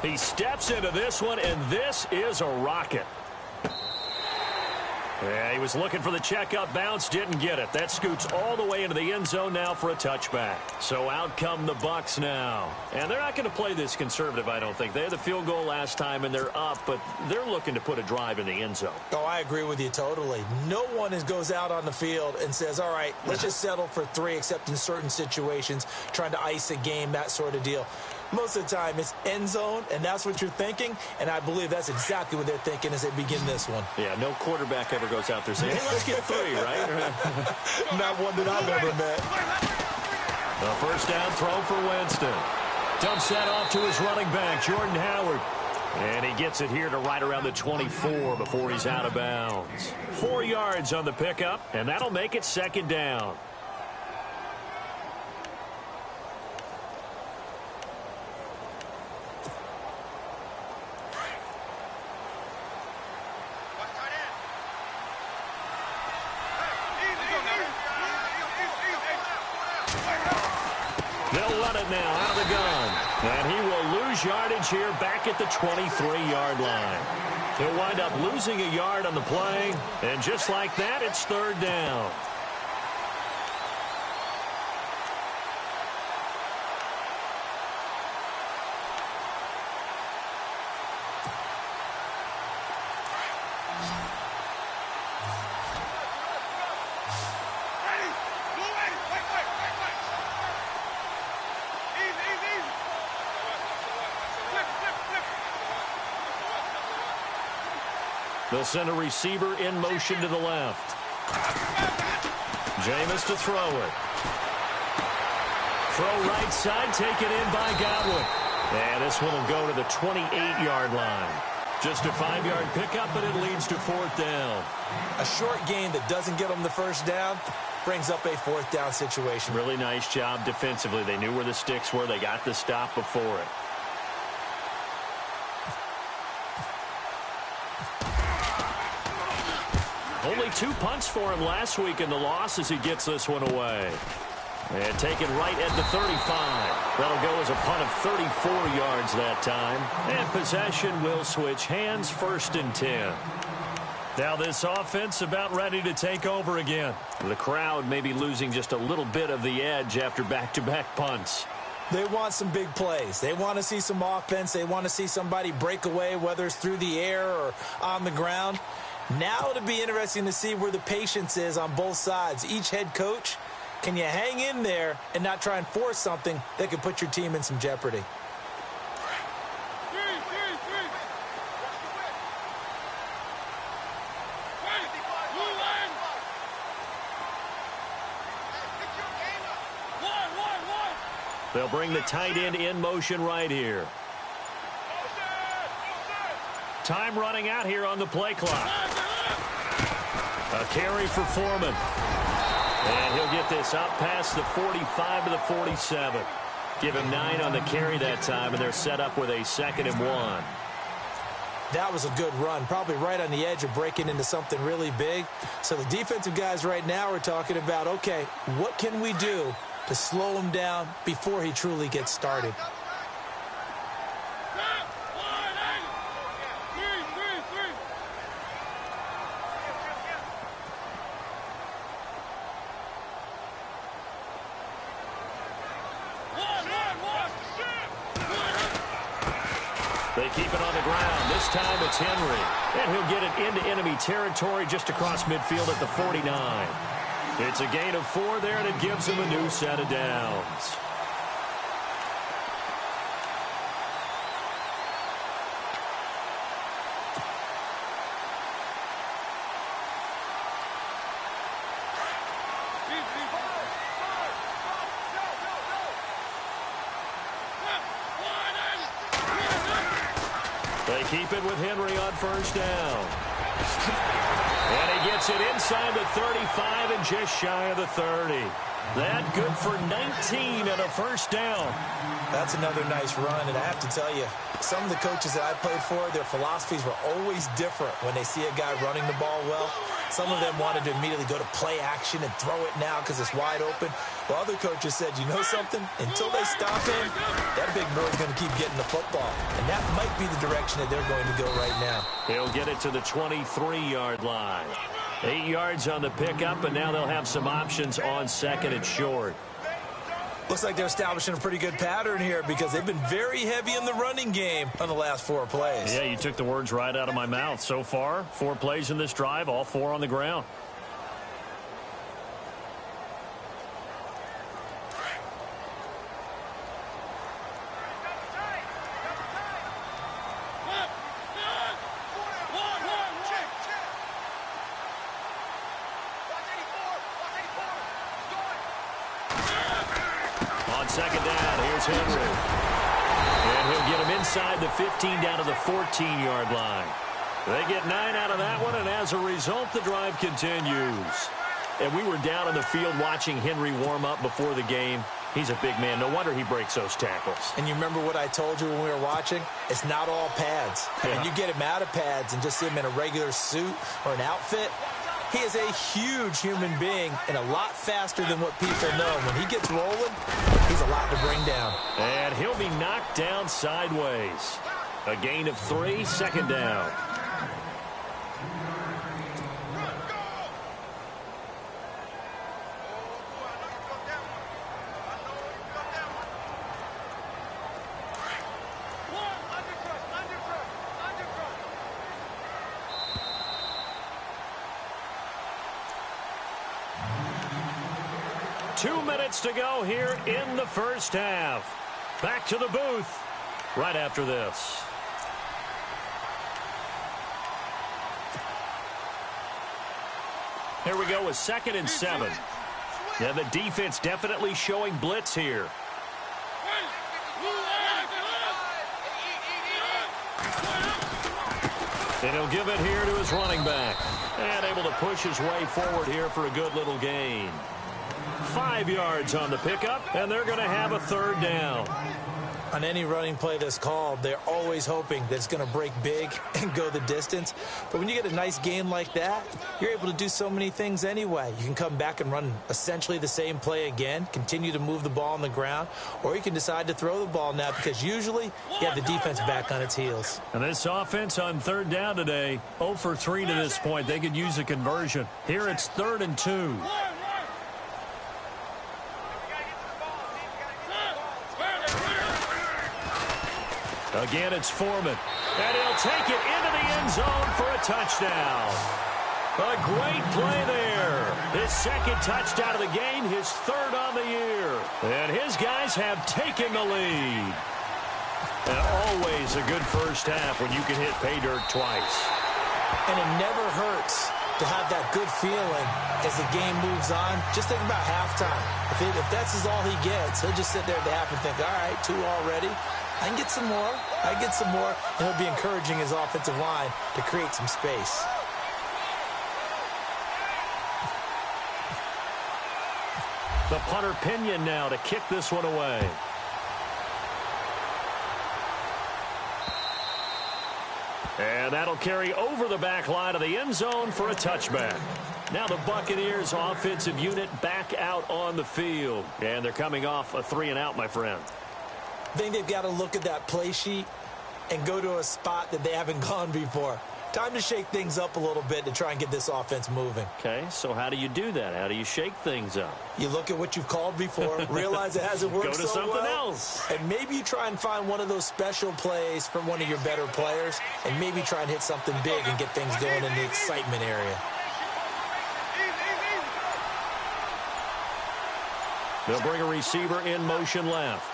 He steps into this one, and this is a rocket. Yeah, he was looking for the checkup bounce, didn't get it. That scoots all the way into the end zone now for a touchback. So out come the Bucs now. And they're not going to play this conservative, I don't think. They had the field goal last time, and they're up, but they're looking to put a drive in the end zone. Oh, I agree with you totally. No one goes out on the field and says, all right, let's just settle for 3, except in certain situations, trying to ice a game, that sort of deal. Most of the time, it's end zone, and that's what you're thinking, and I believe that's exactly what they're thinking as they begin this one. Yeah, no quarterback ever goes out there saying, hey, let's get 3, right? Not one that I've ever met. The first down throw for Winston. Dumps that off to his running back, Jordan Howard. And he gets it here to right around the 24 before he's out of bounds. 4 yards on the pickup, and that'll make it 2nd down. They'll run it now out of the gun. And he will lose yardage here back at the 23-yard line. He'll wind up losing a yard on the play. And just like that, it's 3rd down. They'll send a receiver in motion to the left. Jameis to throw it. Throw right side, taken in by Godwin. And this one will go to the 28-yard line. Just a 5-yard pickup, but it leads to 4th down. A short gain that doesn't get them the first down brings up a 4th down situation. Really nice job defensively. They knew where the sticks were. They got the stop before it. Only 2 punts for him last week in the loss as he gets this one away. And taken right at the 35. That'll go as a punt of 34 yards that time. And possession will switch hands, 1st and 10. Now this offense about ready to take over again. The crowd may be losing just a little bit of the edge after back-to-back punts. They want some big plays. They want to see some offense. They want to see somebody break away, whether it's through the air or on the ground. Now it'll be interesting to see where the patience is on both sides. Each head coach, can you hang in there and not try and force something that could put your team in some jeopardy? They'll bring the tight end in motion right here. Time running out here on the play clock. A carry for Foreman. And he'll get this up past the 45 to the 47. Give him 9 on the carry that time, and they're set up with a 2nd and 1. That was a good run, probably right on the edge of breaking into something really big. So the defensive guys right now are talking about, okay, what can we do to slow him down before he truly gets started? They keep it on the ground. This time it's Henry. And he'll get it into enemy territory just across midfield at the 49. It's a gain of 4 there, and it gives him a new set of downs. They keep it with Henry on 1st down. And he gets it inside the 35 and just shy of the 30. That good for 19 and a 1st down. That's another nice run, and I have to tell you, some of the coaches that I played for, their philosophies were always different when they see a guy running the ball well. Some of them wanted to immediately go to play action and throw it now because it's wide open. While other coaches said, you know something? Until they stop him, that big boy's going to keep getting the football. And that might be the direction that they're going to go right now. He'll get it to the 23-yard line. 8 yards on the pickup, and now they'll have some options on 2nd and short. Looks like they're establishing a pretty good pattern here because they've been very heavy in the running game on the last 4 plays. Yeah, you took the words right out of my mouth. So far, 4 plays in this drive, all 4 on the ground. second down. Here's Henry. And he'll get him inside the 15 down to the 14-yard line. They get 9 out of that one, and as a result, the drive continues. And we were down in the field watching Henry warm up before the game. He's a big man. No wonder he breaks those tackles. And you remember what I told you when we were watching? It's not all pads. Yeah. And you get him out of pads and just see him in a regular suit or an outfit, he is a huge human being and a lot faster than what people know. When he gets rolling, he's a lot to bring down. And he'll be knocked down sideways. A gain of 3, second down. Two minutes to go here in the first half. Back to the booth right after this. Here we go with 2nd and 7. Yeah, the defense definitely showing blitz here. And he'll give it here to his running back. And able to push his way forward here for a good little gain. 5 yards on the pickup, and they're going to have a third down. On any running play that's called, they're always hoping that it's going to break big and go the distance. But when you get a nice game like that, you're able to do so many things anyway. You can come back and run essentially the same play again, continue to move the ball on the ground, or you can decide to throw the ball now because usually you have the defense back on its heels. And this offense on third down today, 0 for 3 to this point. They could use a conversion. Here it's 3rd and 2. Again, it's Foreman. And he'll take it into the end zone for a touchdown. A great play there. His 2nd touchdown of the game, his 3rd on the year. And his guys have taken the lead. And always a good first half when you can hit pay dirt twice. And it never hurts to have that good feeling as the game moves on. Just think about halftime. If that's all he gets, he'll just sit there at the half and think, all right, 2 already. I can get some more. I can get some more. And he'll be encouraging his offensive line to create some space. The punter Pinion now to kick this one away. And that'll carry over the back line of the end zone for a touchback. Now the Buccaneers offensive unit back out on the field. And they're coming off a 3-and-out, my friend. I think they've got to look at that play sheet and go to a spot that they haven't gone before. Time to shake things up a little bit to try and get this offense moving. Okay, so how do you do that? How do you shake things up? You look at what you've called before, realize it hasn't worked Go to so something well, else. and maybe you try and find one of those special plays from one of your better players, and maybe try and hit something big and get things going in the excitement area. They'll bring a receiver in motion left.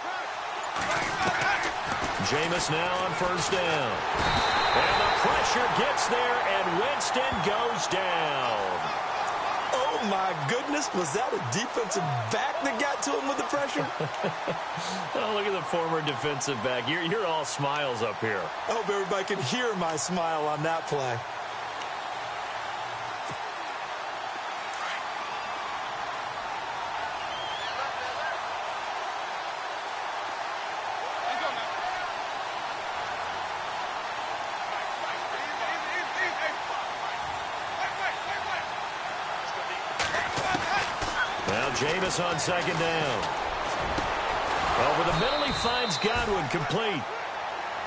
Jameis now on first down. And the pressure gets there, and Winston goes down. Oh, my goodness. Was that a defensive back that got to him with the pressure? Oh, look at the former defensive back. You're all smiles up here. I hope everybody can hear my smile on that play. Jameis on second down. Over the middle, he finds Godwin complete.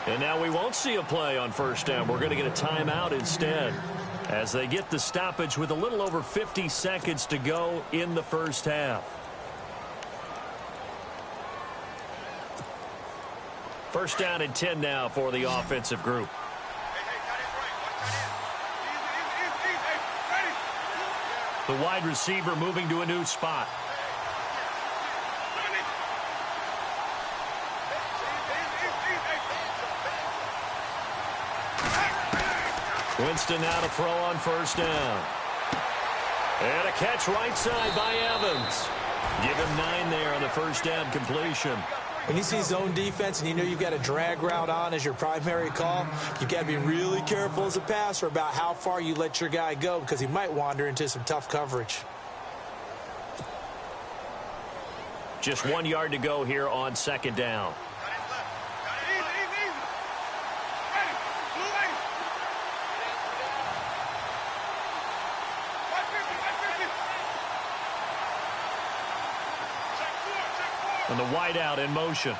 And now we won't see a play on first down. We're going to get a timeout instead as they get the stoppage with a little over 50 seconds to go in the first half. First down and 10 now for the offensive group. The wide receiver moving to a new spot. Winston now to throw on first down. And a catch right side by Evans. Give him 9 there on the first down completion. When you see zone defense and you know you've got a drag route on as your primary call, you've got to be really careful as a passer about how far you let your guy go because he might wander into some tough coverage. Just 1 yard to go here on second down. And the wideout in motion.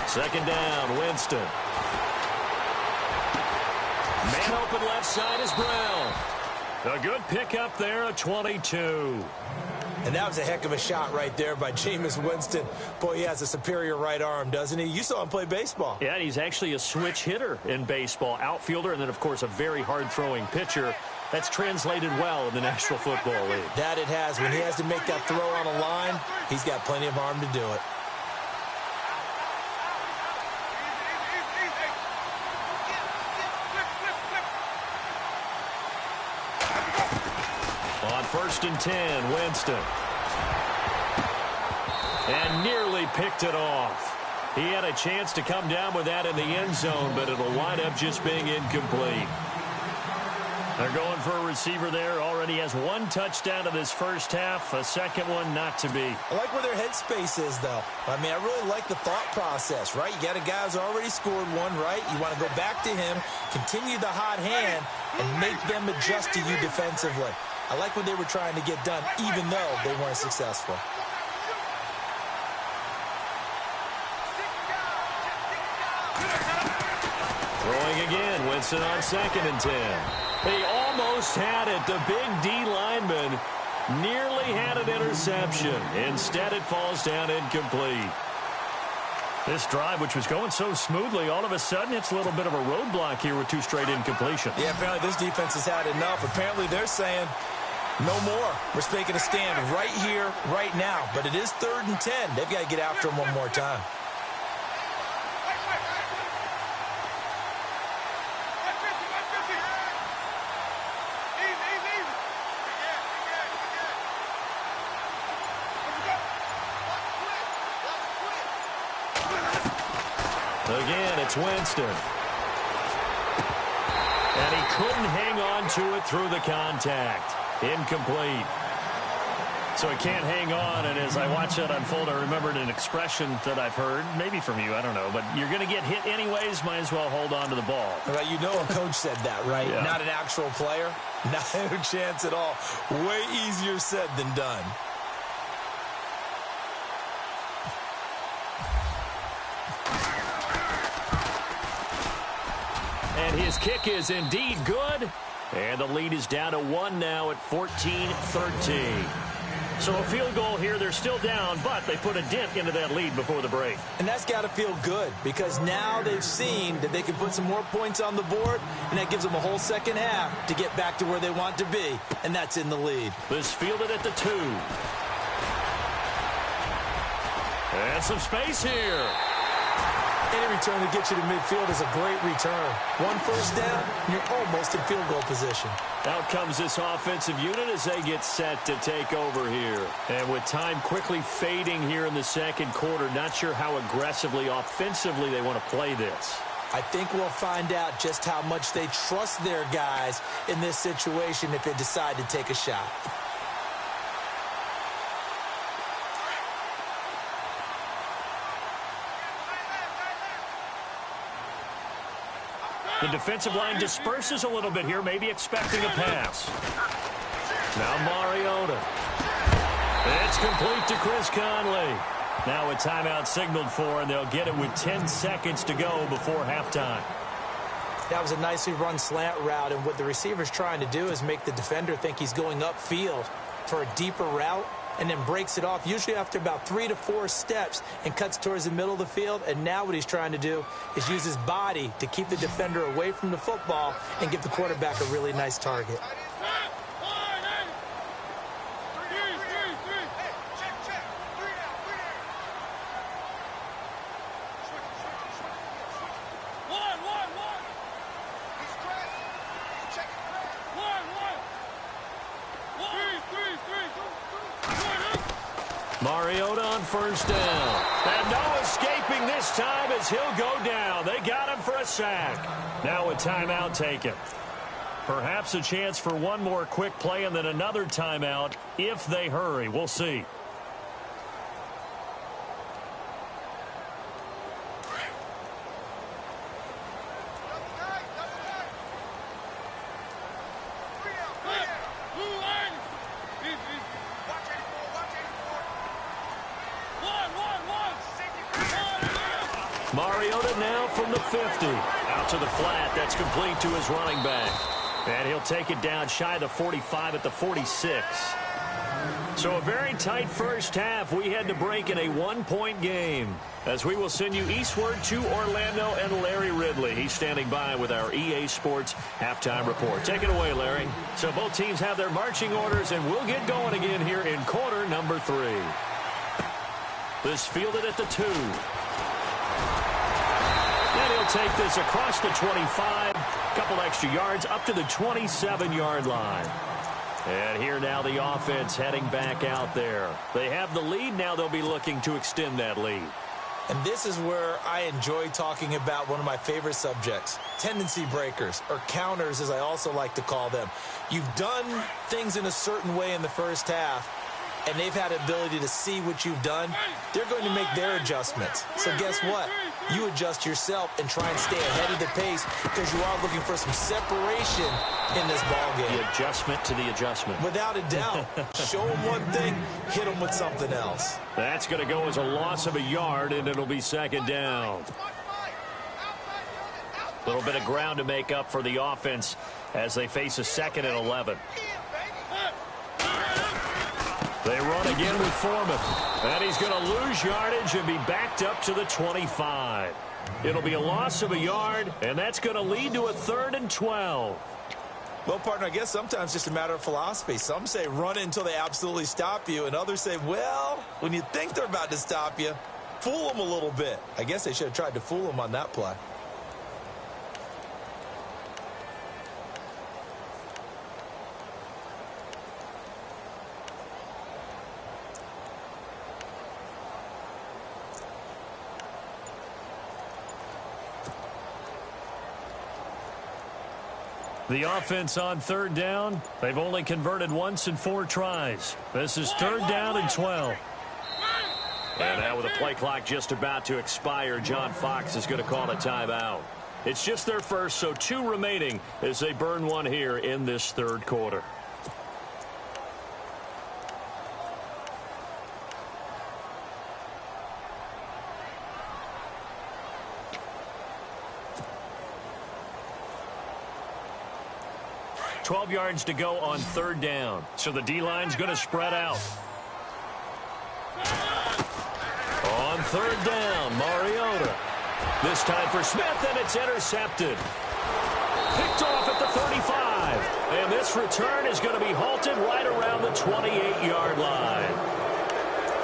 Second down, Winston. Man open left side is Brown. A good pickup there at 22. And that was a heck of a shot right there by Jameis Winston. Boy, he has a superior right arm, doesn't he? You saw him play baseball. Yeah, he's actually a switch hitter in baseball. Outfielder, and then, of course, a very hard-throwing pitcher. That's translated well in the National Football League. That it has. When he has to make that throw on a line, he's got plenty of arm to do it. On 1st and 10, Winston. And nearly picked it off. He had a chance to come down with that in the end zone, but it'll wind up just being incomplete. They're going for a receiver there. Already has 1 touchdown in this first half. A second one not to be. I like where their headspace is, though. I mean, I really like the thought process, right? You got a guy who's already scored one, right? You want to go back to him, continue the hot hand, and make them adjust to you defensively. I like what they were trying to get done, even though they weren't successful. Throwing again, Winston on 2nd and 10. He almost had it. The big D lineman nearly had an interception. Instead, it falls down incomplete. This drive, which was going so smoothly, all of a sudden it's a little bit of a roadblock here with 2 straight incompletions. Yeah, apparently this defense has had enough. Apparently they're saying, no more. We're making a stand right here, right now. But it is 3rd and 10. They've got to get after him one more time. Again, it's Winston. And he couldn't hang on to it through the contact. Incomplete. So he can't hang on, and as I watch that unfold, I remembered an expression that I've heard, maybe from you, I don't know, but you're going to get hit anyways, might as well hold on to the ball. Well, you know a coach said that, right? Yeah. Not an actual player. Not a chance at all. Way easier said than done. And his kick is indeed good. And the lead is down to 1 now at 14-13. So a field goal here. They're still down, but they put a dent into that lead before the break. And that's got to feel good because now they've seen that they can put some more points on the board, and that gives them a whole second half to get back to where they want to be, and that's in the lead. This fielded at the 2. And some space here. Any return to get you to midfield is a great return. 1 first down, and you're almost in field goal position. Out comes this offensive unit as they get set to take over here. And with time quickly fading here in the second quarter, not sure how aggressively, offensively they want to play this. I think we'll find out just how much they trust their guys in this situation if they decide to take a shot. The defensive line disperses a little bit here, maybe expecting a pass. Now Mariota. It's complete to Chris Conley. Now a timeout signaled for, and they'll get it with 10 seconds to go before halftime. That was a nicely run slant route, and what the receiver's trying to do is make the defender think he's going upfield for a deeper route, and then breaks it off, usually after about 3 to 4 steps, and cuts towards the middle of the field. And now what he's trying to do is use his body to keep the defender away from the football and give the quarterback a really nice target. Mariota on first down. And no escaping this time as he'll go down. They got him for a sack. Now a timeout taken. Perhaps a chance for one more quick play and then another timeout if they hurry. We'll see. Mariota now from the 50. Out to the flat. That's complete to his running back. And he'll take it down shy of the 45 at the 46. So a very tight first half. We had to break in a one-point game. As we will send you eastward to Orlando and Larry Ridley. He's standing by with our EA Sports halftime report. Take it away, Larry. So both teams have their marching orders, and we'll get going again here in quarter number 3. This fielded at the 2. And he'll take this across the 25. Couple extra yards up to the 27-yard line. And here now the offense heading back out there. They have the lead. Now they'll be looking to extend that lead. And this is where I enjoy talking about one of my favorite subjects, tendency breakers, or counters as I also like to call them. You've done things in a certain way in the first half, and they've had the ability to see what you've done. They're going to make their adjustments. So guess what? You adjust yourself and try and stay ahead of the pace because you are looking for some separation in this ball game. The adjustment to the adjustment. Without a doubt. Show them one thing, hit them with something else. That's going to go as a loss of a yard, and it'll be second down. A little bit of ground to make up for the offense as they face a 2nd and 11. They run again with Foreman. And he's going to lose yardage and be backed up to the 25. It'll be a loss of a yard, and that's going to lead to a 3rd and 12. Well, partner, I guess sometimes it's just a matter of philosophy. Some say run it until they absolutely stop you, and others say, well, when you think they're about to stop you, fool them a little bit. I guess they should have tried to fool them on that play. The offense on 3rd down. They've only converted once in 4 tries. This is 3rd down and 12. And now with the play clock just about to expire, John Fox is going to call a timeout. It's just their first, so 2 remaining as they burn one here in this 3rd quarter. $12 yards to go on 3rd down. So the D-line's going to spread out. On 3rd down, Mariota. This time for Smith, and it's intercepted. Picked off at the 35. And this return is going to be halted right around the 28-yard line.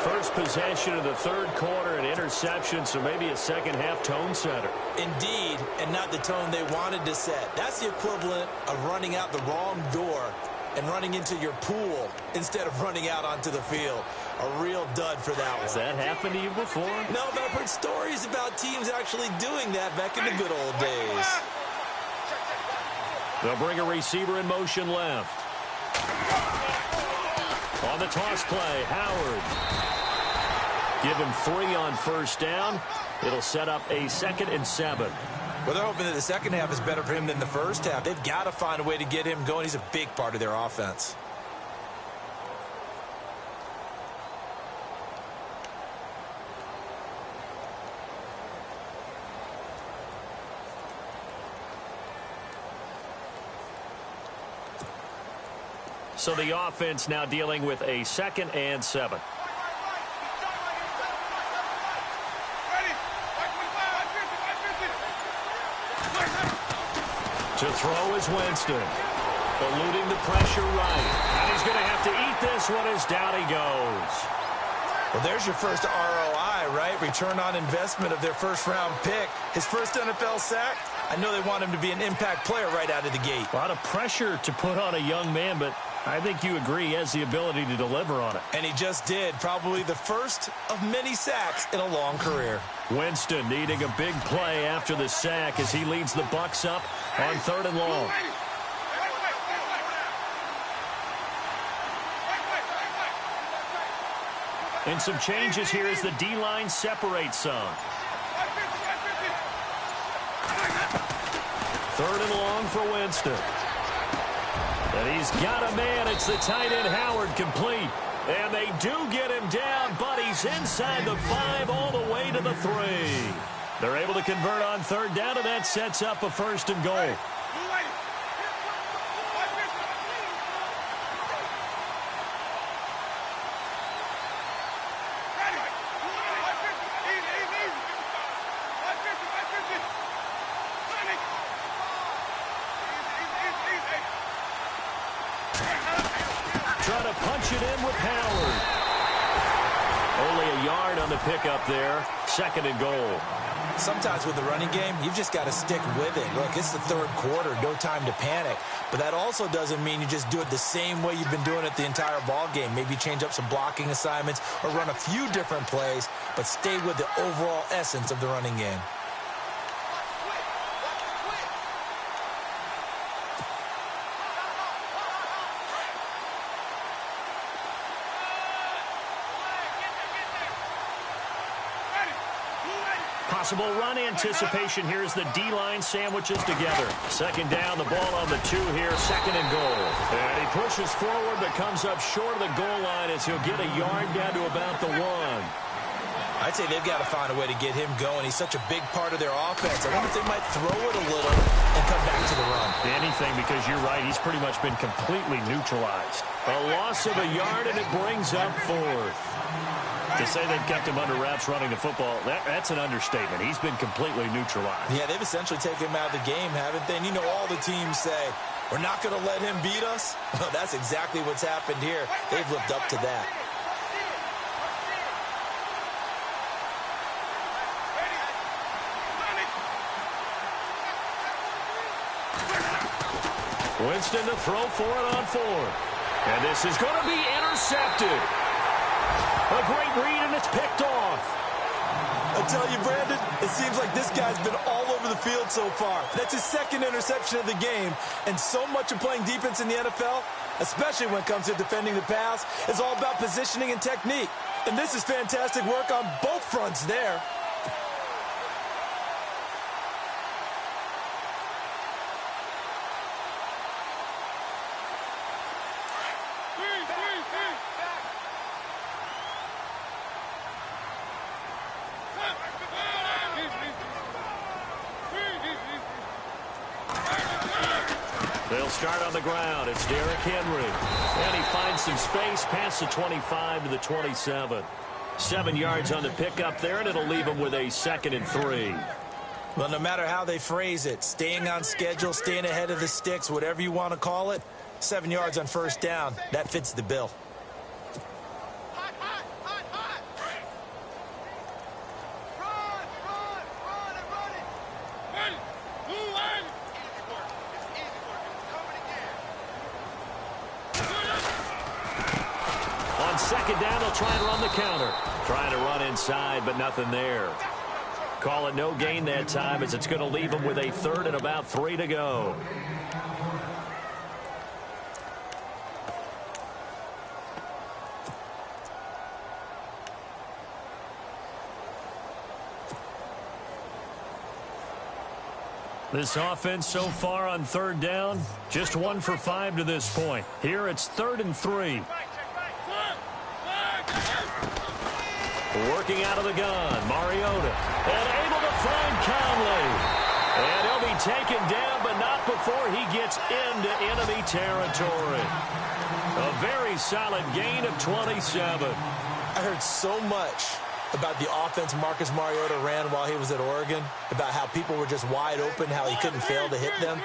First possession of the 3rd quarter, an interception, so maybe a second-half tone setter. Indeed, and not the tone they wanted to set. That's the equivalent of running out the wrong door and running into your pool instead of running out onto the field. A real dud for that one. Has that happened to you before? No, but I've heard stories about teams actually doing that back in the good old days. They'll bring a receiver in motion left. On the toss play, Howard. Give him 3 on 1st down. It'll set up a 2nd and 7. Well, they're hoping that the second half is better for him than the first half. They've got to find a way to get him going. He's a big part of their offense. So the offense now dealing with a 2nd and 7. To throw is Winston. Eluding the pressure right. And he's going to have to eat this one as down he goes. Well, there's your first ROI, right? Return on investment of their first-round pick. His first NFL sack. I know they want him to be an impact player right out of the gate. A lot of pressure to put on a young man, but I think you agree he has the ability to deliver on it. And he just did. Probably the first of many sacks in a long career. Winston needing a big play after the sack as he leads the Bucs up on 3rd and long. And some changes here as the D-line separates some. 3rd and long for Winston. And he's got a man. It's the tight end Howard complete. And they do get him down, but he's inside the 5 all the way to the 3. They're able to convert on 3rd down, and that sets up a 1st and goal. Trying to punch it in with Howard. Only a yard on the pickup there. 2nd and goal. Sometimes with the running game, you've just got to stick with it. Look, it's the 3rd quarter, no time to panic. But that also doesn't mean you just do it the same way you've been doing it the entire ball game. Maybe change up some blocking assignments or run a few different plays, but stay with the overall essence of the running game. Possible run anticipation here as the D-line sandwiches together. 2nd down, the ball on the 2 here, 2nd and goal. And he pushes forward but comes up short of the goal line as he'll get a yard down to about the 1. I'd say they've got to find a way to get him going. He's such a big part of their offense. I wonder if they might throw it a little and come back to the run. Anything, because you're right, he's pretty much been completely neutralized. A loss of a yard, and it brings up 4th. To say they've kept him under wraps running the football, that's an understatement. He's been completely neutralized. Yeah, they've essentially taken him out of the game, haven't they? And you know all the teams say, we're not going to let him beat us. Well, that's exactly what's happened here. They've lived up to that. Winston to throw for it on 4th. And this is going to be intercepted. A great read, and it's picked off. I tell you, Brandon, it seems like this guy's been all over the field so far. That's his 2nd interception of the game. And so much of playing defense in the NFL, especially when it comes to defending the pass, is all about positioning and technique. And this is fantastic work on both fronts there. They'll start on the ground. It's Derrick Henry. And he finds some space past the 25 to the 27. 7 yards on the pickup there, and it'll leave him with a 2nd and 3. Well, no matter how they phrase it, staying on schedule, staying ahead of the sticks, whatever you want to call it, 7 yards on 1st down, that fits the bill. On 2nd down, they'll try and run the counter. Trying to run inside, but nothing there. Call it no gain that time as it's going to leave them with a 3rd and about 3 to go. This offense so far on 3rd down, just 1 for 5 to this point. Here it's 3rd and 3. Working out of the gun, Mariota. And able to find Conley. And he'll be taken down, but not before he gets into enemy territory. A very solid gain of 27. I heard so much about the offense Marcus Mariota ran while he was at Oregon, about how people were just wide open, how he couldn't fail to hit them.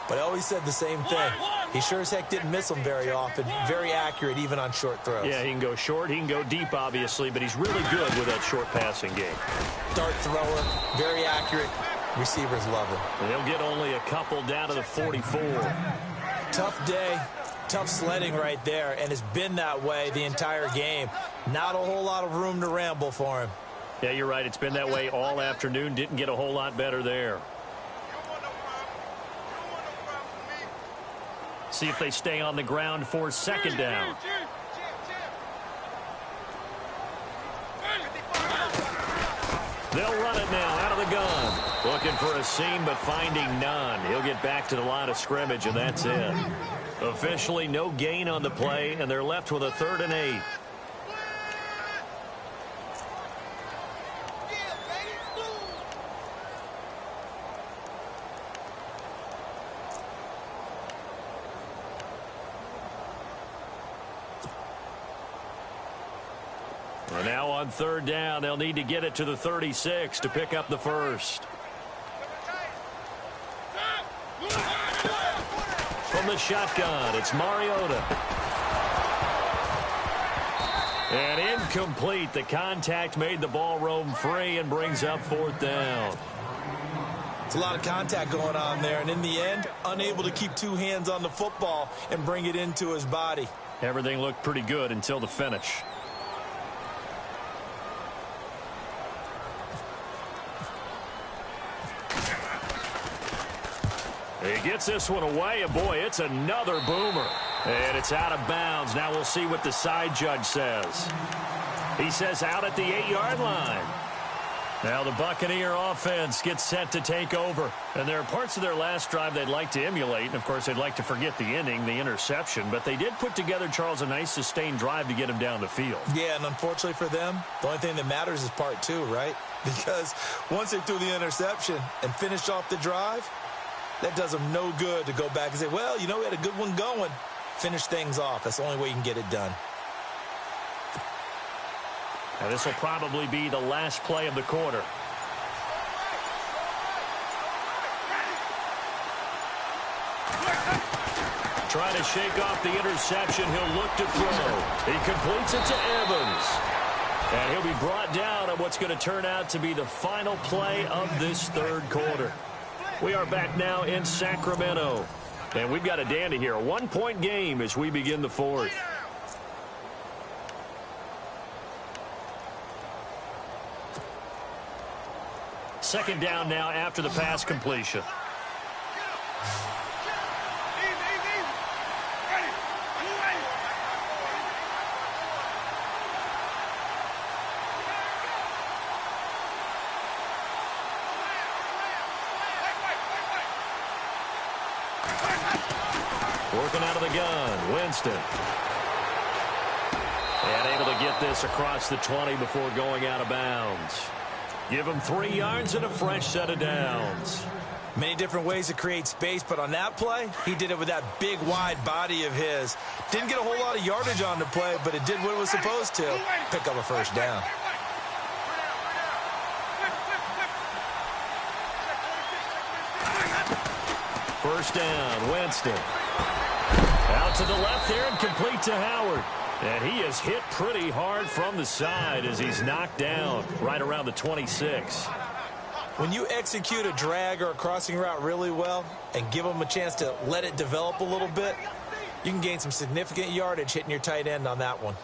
But I always said the same thing. He sure as heck didn't miss them very often. Very accurate, even on short throws. Yeah, he can go short. He can go deep, obviously, but he's really good with that short passing game. Dart thrower, very accurate. Receivers love him. And he'll get only a couple down to the 44. Tough day, Tough sledding right there, and it's been that way the entire game. Not a whole lot of room to ramble for him. Yeah, you're right. It's been that way all afternoon. Didn't get a whole lot better there. See if they stay on the ground for second down. They'll run it now out of the gun. Looking for a seam, but finding none. He'll get back to the line of scrimmage, and that's it. Officially no gain on the play, and they're left with a 3rd and 8. And now on 3rd down, they'll need to get it to the 36 to pick up the first. From the shotgun, it's Mariota. And incomplete. The contact made the ball roam free and brings up 4th down. It's a lot of contact going on there, and in the end, unable to keep 2 hands on the football and bring it into his body. Everything looked pretty good until the finish. He gets this one away, and boy, it's another boomer. And it's out of bounds. Now we'll see what the side judge says. He says out at the 8-yard line. Now the Buccaneer offense gets set to take over. And there are parts of their last drive they'd like to emulate. And, of course, they'd like to forget the inning, the interception. But they did put together, Charles, a nice sustained drive to get him down the field. Yeah, and unfortunately for them, the only thing that matters is part 2, right? Because once they threw the interception and finished off the drive, that does them no good to go back and say, well, you know, we had a good one going. Finish things off. That's the only way you can get it done. Now this will probably be the last play of the quarter. Trying to shake off the interception. He'll look to throw. He completes it to Evans. And he'll be brought down on what's going to turn out to be the final play of this 3rd quarter. We are back now in Sacramento. And we've got a dandy here. A 1-point game as we begin the 4th. Second down now after the pass completion. Working out of the gun, Winston. And able to get this across the 20 before going out of bounds. Give him 3 yards and a fresh set of downs. Many different ways to create space, but on that play, he did it with that big, wide body of his. Didn't get a whole lot of yardage on the play, but it did what it was supposed to. Pick up a first down. First down, Winston. Out to the left there and complete to Howard. And he is hit pretty hard from the side as he's knocked down right around the 26. When you execute a drag or a crossing route really well and give them a chance to let it develop a little bit, you can gain some significant yardage hitting your tight end on that one.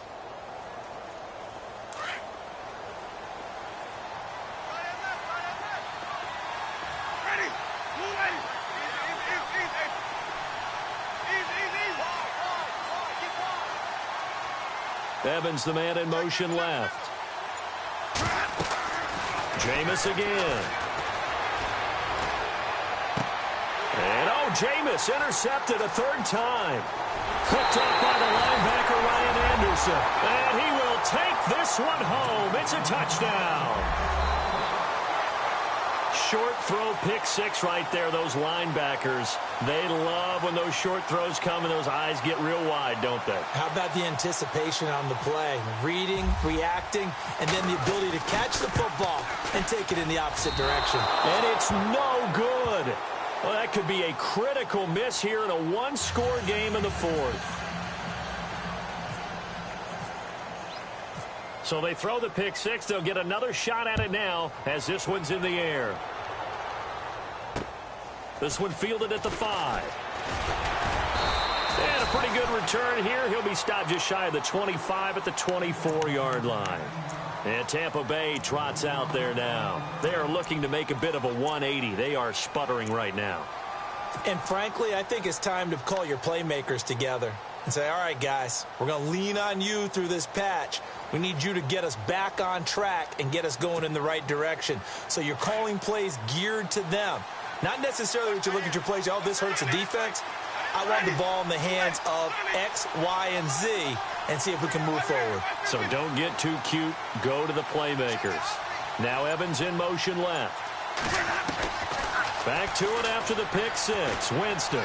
Evans, the man in motion left. Jameis again. And, Jameis intercepted a 3rd time. Picked up by the linebacker, Ryan Anderson. And he will take this one home. It's a touchdown. Short throw, pick 6 right there. Those linebackers, they love when those short throws come and those eyes get real wide, don't they? How about the anticipation on the play? Reading, reacting, and then the ability to catch the football and take it in the opposite direction. And it's no good. Well, that could be a critical miss here in a 1-score game in the 4th. So they throw the pick 6. They'll get another shot at it now as this one's in the air. This one fielded at the 5. And a pretty good return here. He'll be stopped just shy of the 25 at the 24-yard line. And Tampa Bay trots out there now. They are looking to make a bit of a 180. They are sputtering right now. And frankly, I think it's time to call your playmakers together and say, all right, guys, we're going to lean on you through this patch. We need you to get us back on track and get us going in the right direction. So you're calling plays geared to them. Not necessarily that you look at your plays, oh, this hurts the defense. I want the ball in the hands of X, Y, and Z and see if we can move forward. So don't get too cute. Go to the playmakers. Now Evans in motion left. Back to it after the pick six. Winston.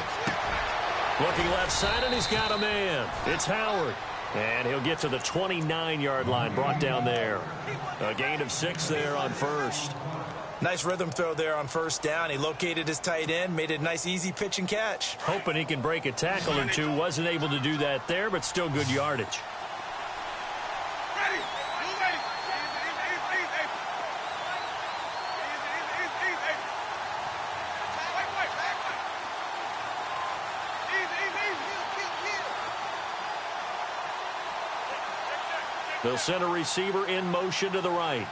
Looking left side, and he's got a man. It's Howard. And he'll get to the 29-yard line, brought down there. A gain of 6 there on first. Nice rhythm throw there on first down. He located his tight end, made it a nice, easy pitch and catch. Hoping he can break a tackle or two. Wasn't able to do that there, but still good yardage. They'll send a receiver in motion to the right.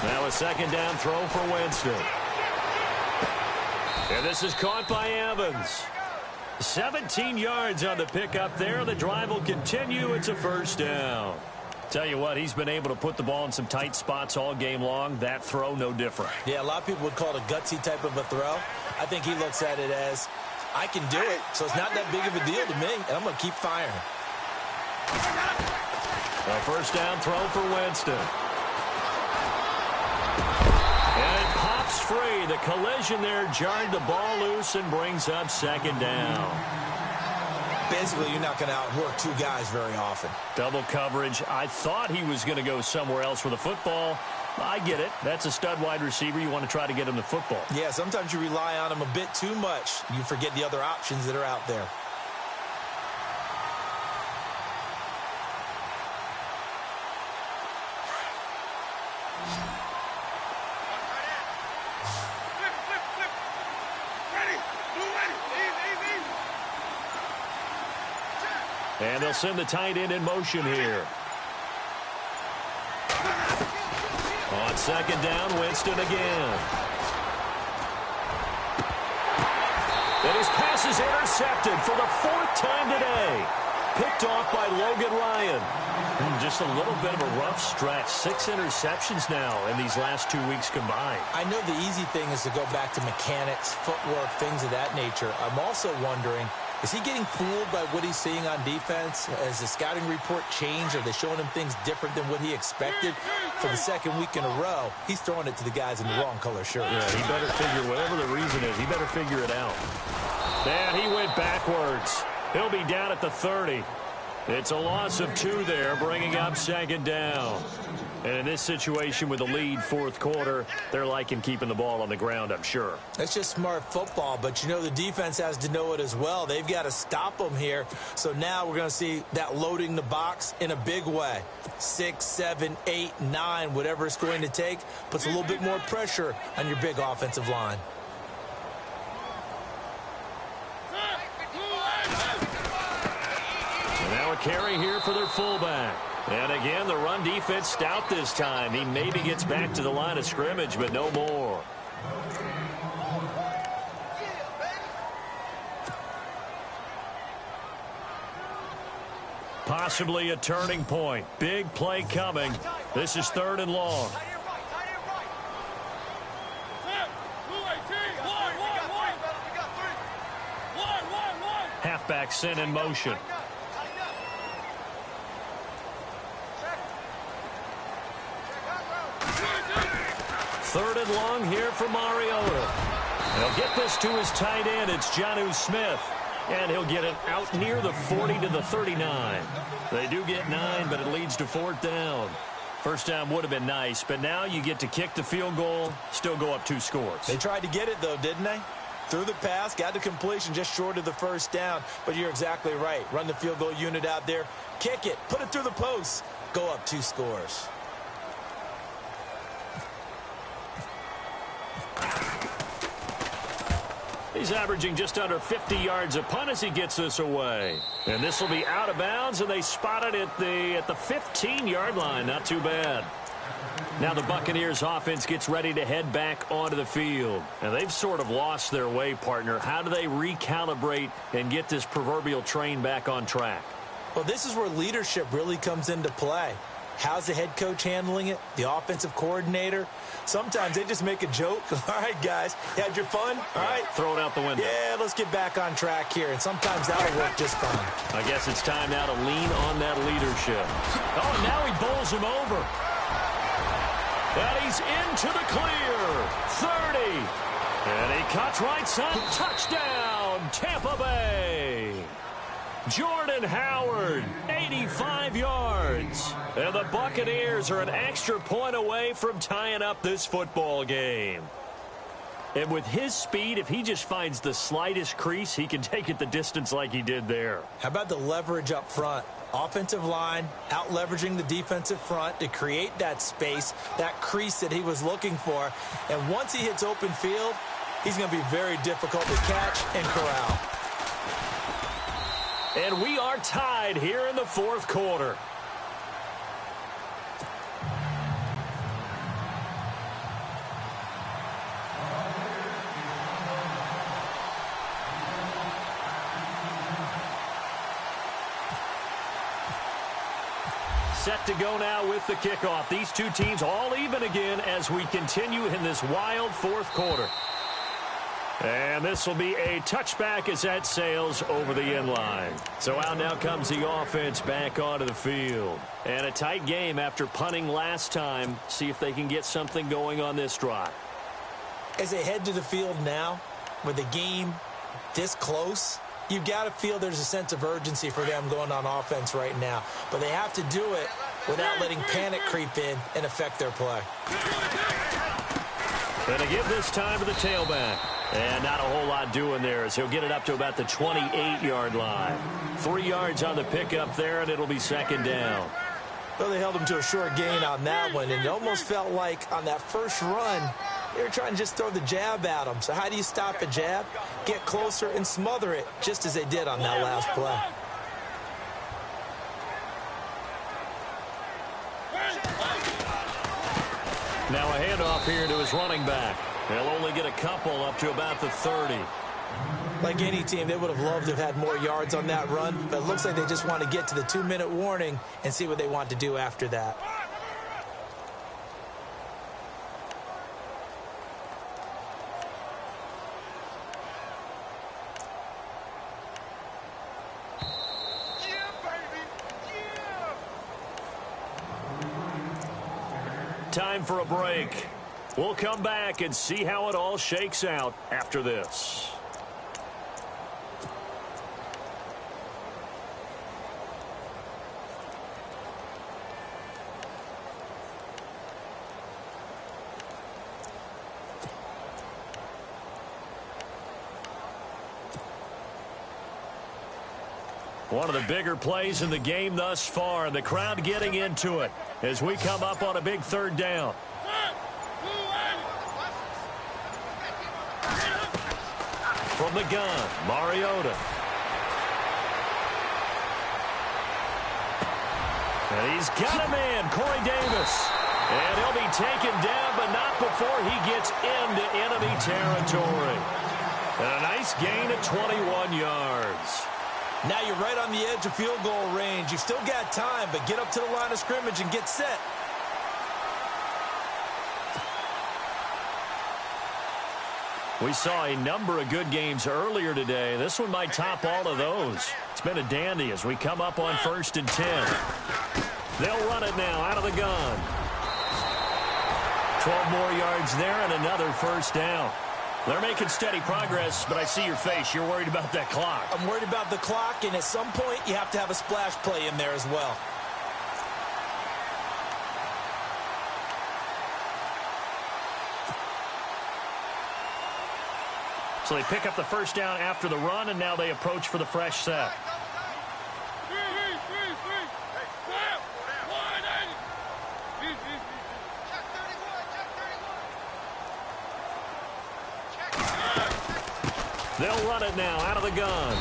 Now a second down throw for Winston. And this is caught by Evans. 17 yards on the pickup there. The drive will continue. It's a first down. Tell you what, he's been able to put the ball in some tight spots all game long. That throw, no different. Yeah, a lot of people would call it a gutsy type of a throw. I think he looks at it as, I can do it, so it's not that big of a deal to me, and I'm going to keep firing. A first down throw for Winston. And it pops free. The collision there jarred the ball loose and brings up second down. Basically, you're not going to outwork two guys very often. Double coverage. I thought he was going to go somewhere else with the football. I get it. That's a stud wide receiver. You want to try to get him the football. Yeah, sometimes you rely on him a bit too much. You forget the other options that are out there. And they'll send the tight end in motion here. On second down, Winston again. And his pass is intercepted for the 4th time today. Picked off by Logan Ryan. Just a little bit of a rough stretch. 6 interceptions now in these last 2 weeks combined. I know the easy thing is to go back to mechanics, footwork, things of that nature. I'm also wondering, is he getting fooled by what he's seeing on defense? Has the scouting report changed? Are they showing him things different than what he expected? For the 2nd week in a row, he's throwing it to the guys in the wrong color shirt. Yeah, he better figure, whatever the reason is, he better figure it out. And he went backwards. He'll be down at the 30. It's a loss of 2 there, bringing up second down. And in this situation with the lead 4th quarter, they're liking keeping the ball on the ground, I'm sure. It's just smart football, but you know the defense has to know it as well. They've got to stop them here. So now we're going to see that loading the box in a big way. 6, 7, 8, 9, whatever it's going to take, puts a little bit more pressure on your big offensive line. And now a carry here for their fullback. And again, the run defense stout this time. He maybe gets back to the line of scrimmage, but no more. Possibly a turning point. Big play coming. This is 3rd and long. Halfback sent in motion. Third and long here for Mariota. He'll get this to his tight end. It's Jonnu Smith. And he'll get it out near the 40 to the 39. They do get 9, but it leads to 4th down. First down would have been nice, but now you get to kick the field goal, still go up 2 scores. They tried to get it, though, didn't they? Threw the pass, got the completion just short of the first down. But you're exactly right. Run the field goal unit out there. Kick it. Put it through the post. Go up 2 scores. He's averaging just under 50 yards a punt as he gets this away. And this will be out of bounds, and they spot it at the 15-yard line. Not too bad. Now the Buccaneers offense gets ready to head back onto the field. And they've sort of lost their way, partner. How do they recalibrate and get this proverbial train back on track? Well, this is where leadership really comes into play. How's the head coach handling it? The offensive coordinator? Sometimes they just make a joke. All right, guys, you had your fun? All right. Throw it out the window. Yeah, let's get back on track here. And sometimes that'll work just fine. I guess it's time now to lean on that leadership. Oh, and now he bowls him over. And he's into the clear. 30. And he cuts right side. Touchdown, Tampa Bay. Jordan Howard, 85 yards. And the Buccaneers are an extra point away from tying up this football game. And with his speed, if he just finds the slightest crease, he can take it the distance like he did there. How about the leverage up front? Offensive line out leveraging the defensive front to create that space, that crease that he was looking for. And once he hits open field, he's going to be very difficult to catch and corral. And we are tied here in the fourth quarter. Set to go now with the kickoff. These two teams all even again as we continue in this wild fourth quarter. And this will be a touchback as that sails over the end line. So out now comes the offense back onto the field. And a tight game after punting last time. See if they can get something going on this drive. As they head to the field now, with the game this close, you've got to feel there's a sense of urgency for them going on offense right now. But they have to do it without letting panic creep in and affect their play. Going to give this time to the tailback. And not a whole lot doing there as he'll get it up to about the 28-yard line. 3 yards on the pickup there, and it'll be second down. Well, they held him to a short gain on that one, and it almost felt like on that first run, they were trying to just throw the jab at him. So how do you stop a jab? Get closer and smother it, just as they did on that last play. Now a handoff here to his running back. They'll only get a couple up to about the 30. Like any team, they would have loved to have had more yards on that run, but it looks like they just want to get to the 2-minute warning and see what they want to do after that. Time for a break. We'll come back and see how it all shakes out after this. One of the bigger plays in the game thus far, and the crowd getting into it as we come up on a big third down. From the gun, Mariota. And he's got a man, Corey Davis. And he'll be taken down, but not before he gets into enemy territory. And a nice gain at 21 yards. Now you're right on the edge of field goal range. You've still got time, but get up to the line of scrimmage and get set. We saw a number of good games earlier today. This one might top all of those. It's been a dandy as we come up on 1st and 10. They'll run it now out of the gun. 12 more yards there and another first down. They're making steady progress, but I see your face. You're worried about that clock. I'm worried about the clock, and at some point you have to have a splash play in there as well. So they pick up the first down after the run, and now they approach for the fresh set. They'll run it now out of the gun.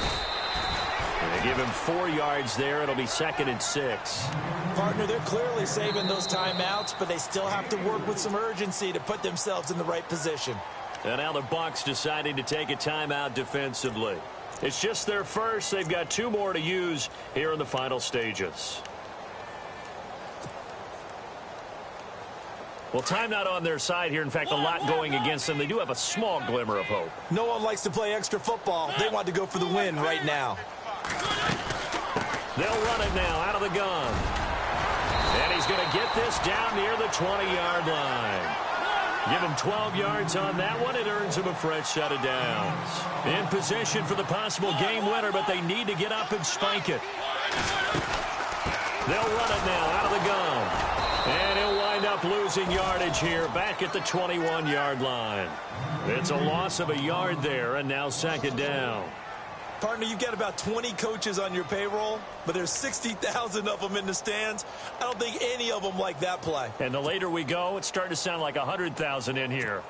And they give him 4 yards there. It'll be 2nd and 6. Partner, they're clearly saving those timeouts, but they still have to work with some urgency to put themselves in the right position. And now the Bucs deciding to take a timeout defensively. It's just their first. They've got 2 more to use here in the final stages. Well, time not on their side here. In fact, a lot going against them. They do have a small glimmer of hope. No one likes to play extra football. They want to go for the win right now. They'll run it now out of the gun. And he's going to get this down near the 20-yard line. Give him 12 yards on that one. It earns him a fresh set of downs. In position for the possible game winner, but they need to get up and spike it. They'll run it now out of the gun. And he'll wind up losing yardage here back at the 21-yard line. It's a loss of a yard there, and now 2nd down. Partner, you've got about 20 coaches on your payroll, but there's 60,000 of them in the stands. I don't think any of them like that play. And the later we go, it's starting to sound like 100,000 in here.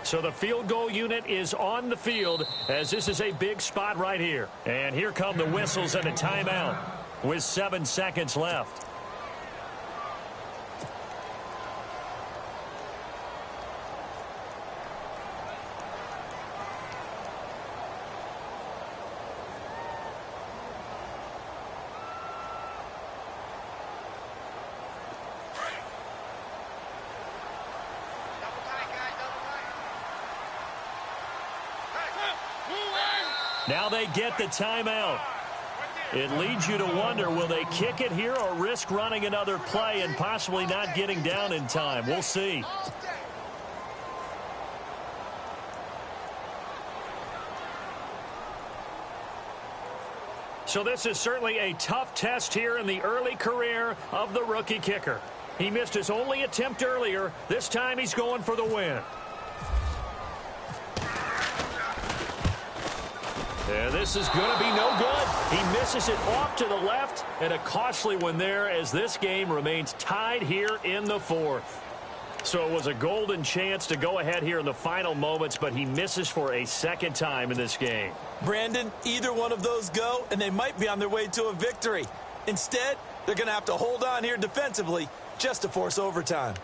So the field goal unit is on the field as this is a big spot right here. And here come the whistles and a timeout with 7 seconds left. Now they get the timeout. It leads you to wonder, will they kick it here or risk running another play and possibly not getting down in time? We'll see. So this is certainly a tough test here in the early career of the rookie kicker. He missed his only attempt earlier. This time he's going for the win. And this is going to be no good. He misses it off to the left, and a costly one there as this game remains tied here in the 4th. So it was a golden chance to go ahead here in the final moments, but he misses for a 2nd time in this game. Brandon, either one of those go, and they might be on their way to a victory. Instead, they're going to have to hold on here defensively just to force overtime.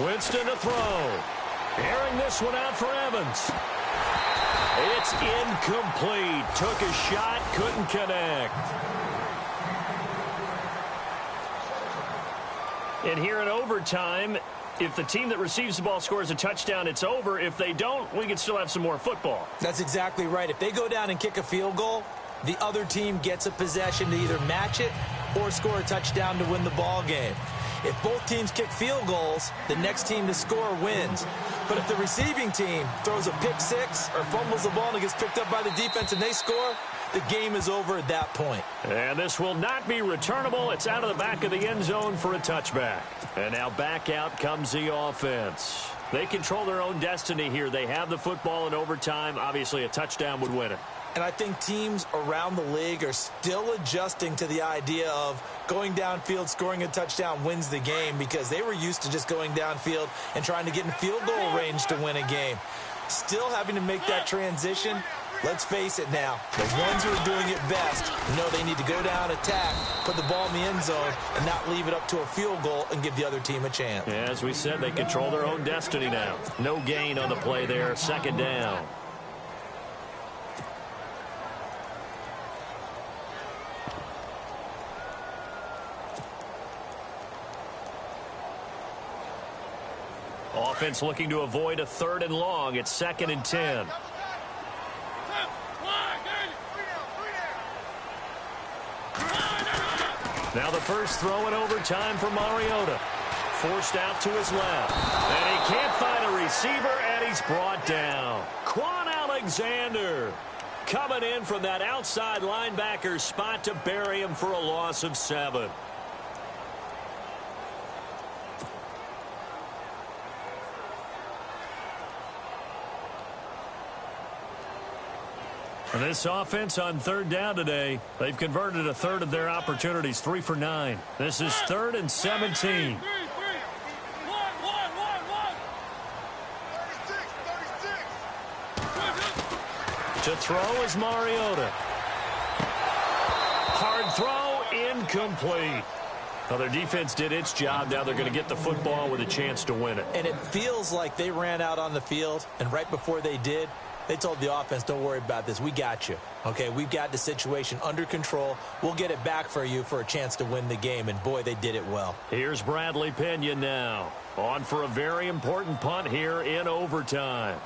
Winston to throw. Airing this one out for Evans. It's incomplete. Took a shot, couldn't connect. And here in overtime, if the team that receives the ball scores a touchdown, it's over. If they don't, we can still have some more football. That's exactly right. If they go down and kick a field goal, the other team gets a possession to either match it or score a touchdown to win the ball game. If both teams kick field goals, the next team to score wins. But if the receiving team throws a pick six or fumbles the ball and it gets picked up by the defense and they score, the game is over at that point. And this will not be returnable. It's out of the back of the end zone for a touchback. And now back out comes the offense. They control their own destiny here. They have the football in overtime. Obviously, a touchdown would win it. And I think teams around the league are still adjusting to the idea of going downfield, scoring a touchdown wins the game, because they were used to just going downfield and trying to get in field goal range to win a game. Still having to make that transition. Let's face it now, the ones who are doing it best know they need to go down, attack, put the ball in the end zone, and not leave it up to a field goal and give the other team a chance. Yeah, as we said, they control their own destiny now. No gain on the play there, second down. Offense looking to avoid a 3rd and long. It's 2nd and 10. Now the first throw in overtime for Mariota. Forced out to his left. And he can't find a receiver, and he's brought down. Quan Alexander. Coming in from that outside linebacker spot to bury him for a loss of 7. And this offense on 3rd down today, they've converted a third of their opportunities, 3 for 9. This is 3rd and 17. To throw is Mariota. Hard throw, incomplete. Well, their defense did its job. Now they're going to get the football with a chance to win it. And it feels like they ran out on the field, and right before they did, they told the offense, don't worry about this. We got you. Okay, we've got the situation under control. We'll get it back for you for a chance to win the game. And, boy, they did it well. Here's Bradley Pena now. On for a very important punt here in overtime.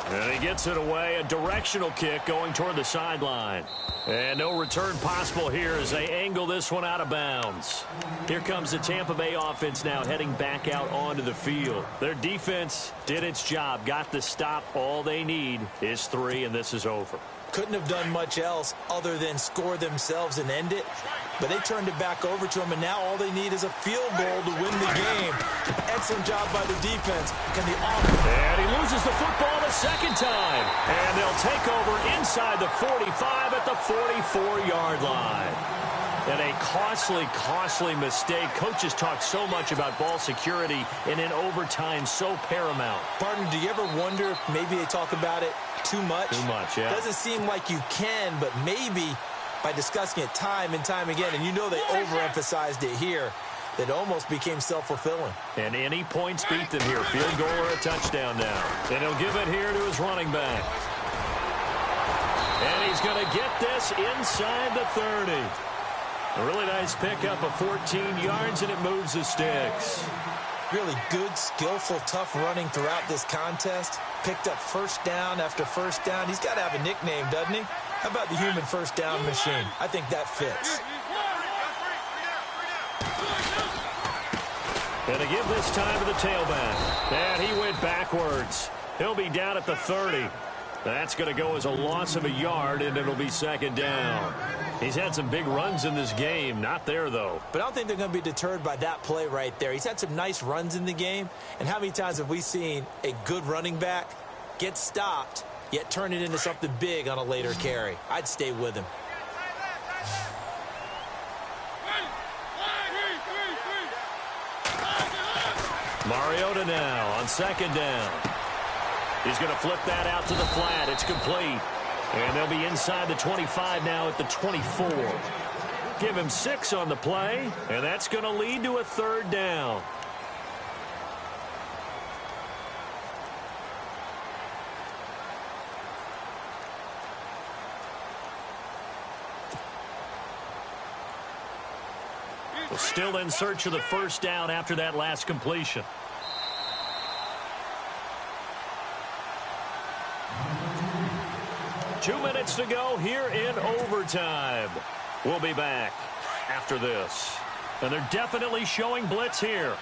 And he gets it away. A directional kick going toward the sideline. And no return possible here as they angle this one out of bounds. Here comes the Tampa Bay offense now heading back out onto the field. Their defense did its job, got the stop. All they need is 3, and this is over. Couldn't have done much else other than score themselves and end it. But they turned it back over to them, and now all they need is a field goal to win the game. Excellent job by the defense. Can the offense... And he loses the football the second time. And they'll take over inside the 45 at the 44-yard line. And a costly mistake. Coaches talk so much about ball security, and in overtime, so paramount. Pardon, do you ever wonder if maybe they talk about it too much? Too much, yeah. Doesn't seem like you can, but maybe by discussing it time and time again, and you know they overemphasized it here, that almost became self-fulfilling. And any points beat them here. Field goal or a touchdown now. And he'll give it here to his running back. And he's going to get this inside the 30. A really nice pickup of 14 yards, and it moves the sticks. Really good, skillful, tough running throughout this contest. Picked up first down after first down. He's got to have a nickname, doesn't he? How about the human first down machine? I think that fits. And to give this time to the tailback. And he went backwards. He'll be down at the 30. That's going to go as a loss of a yard, and it'll be 2nd down. He's had some big runs in this game. Not there, though. But I don't think they're going to be deterred by that play right there. He's had some nice runs in the game. And how many times have we seen a good running back get stopped, yet turn it into something big on a later carry? I'd stay with him. Mariota now on 2nd down. He's going to flip that out to the flat. It's complete. And they'll be inside the 25 now at the 24. Give him 6 on the play, and that's going to lead to a 3rd down. Well, still in search of the first down after that last completion. Two minutes to go here in overtime. We'll be back after this. And they're definitely showing blitz here.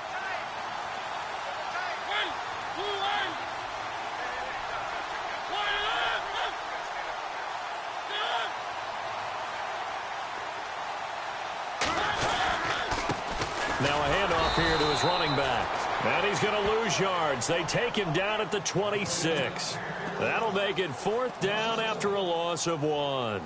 Now a handoff here to his running back. And he's going to lose yards. They take him down at the 26. That'll make it 4th down after a loss of 1.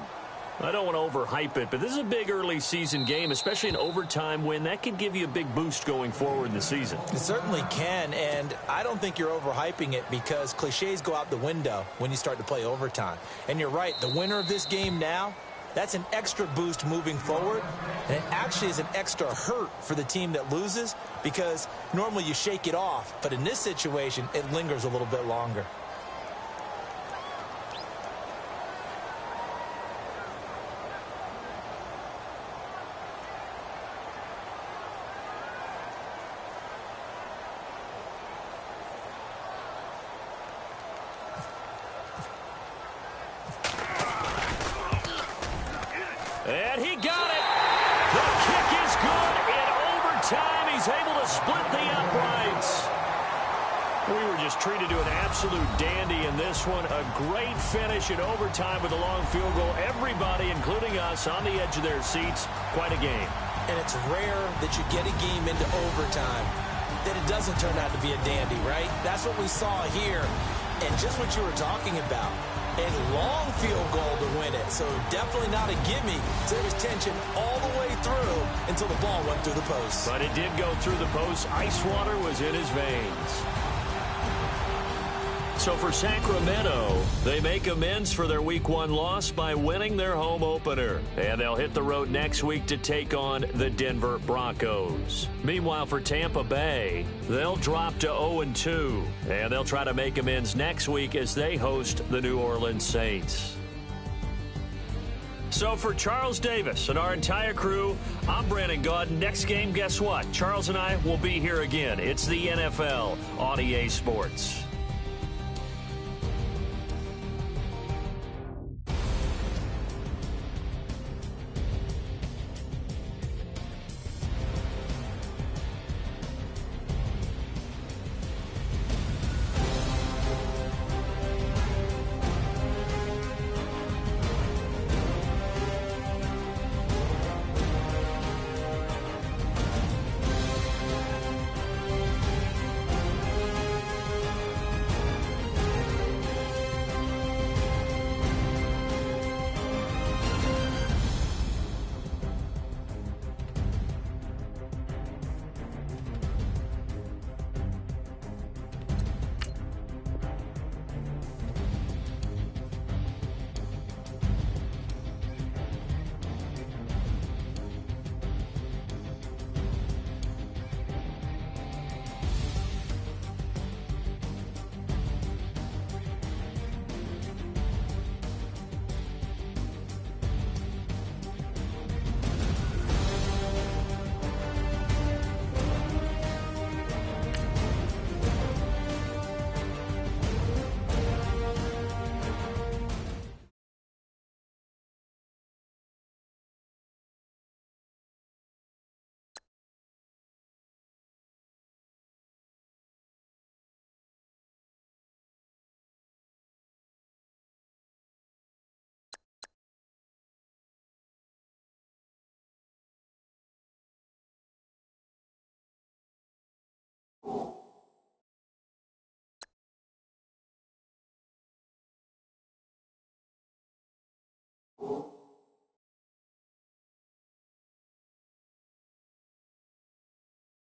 I don't want to overhype it, but this is a big early season game, especially an overtime win. That could give you a big boost going forward in the season. It certainly can, and I don't think you're overhyping it because cliches go out the window when you start to play overtime. And you're right, the winner of this game now, that's an extra boost moving forward, and it actually is an extra hurt for the team that loses because normally you shake it off, but in this situation, it lingers a little bit longer. And he got it. The kick is good in overtime. He's able to split the uprights. just treated to an absolute dandy in this one. A great finish in overtime with a long field goal. Everybody, including us, on the edge of their seats. Quite a game. And it's rare that you get a game into overtime that it doesn't turn out to be a dandy, right? That's what we saw here. And just what you were talking about, a long field goal to win it. So definitely not a gimme. So there was tension all the way through until the ball went through the post. But it did go through the post. Ice water was in his veins. So for Sacramento, they make amends for their Week 1 loss by winning their home opener. And they'll hit the road next week to take on the Denver Broncos. Meanwhile, for Tampa Bay, they'll drop to 0-2. And they'll try to make amends next week as they host the New Orleans Saints. So for Charles Davis and our entire crew, I'm Brandon Gaudin. Next game, guess what? Charles and I will be here again. It's the NFL on EA Sports.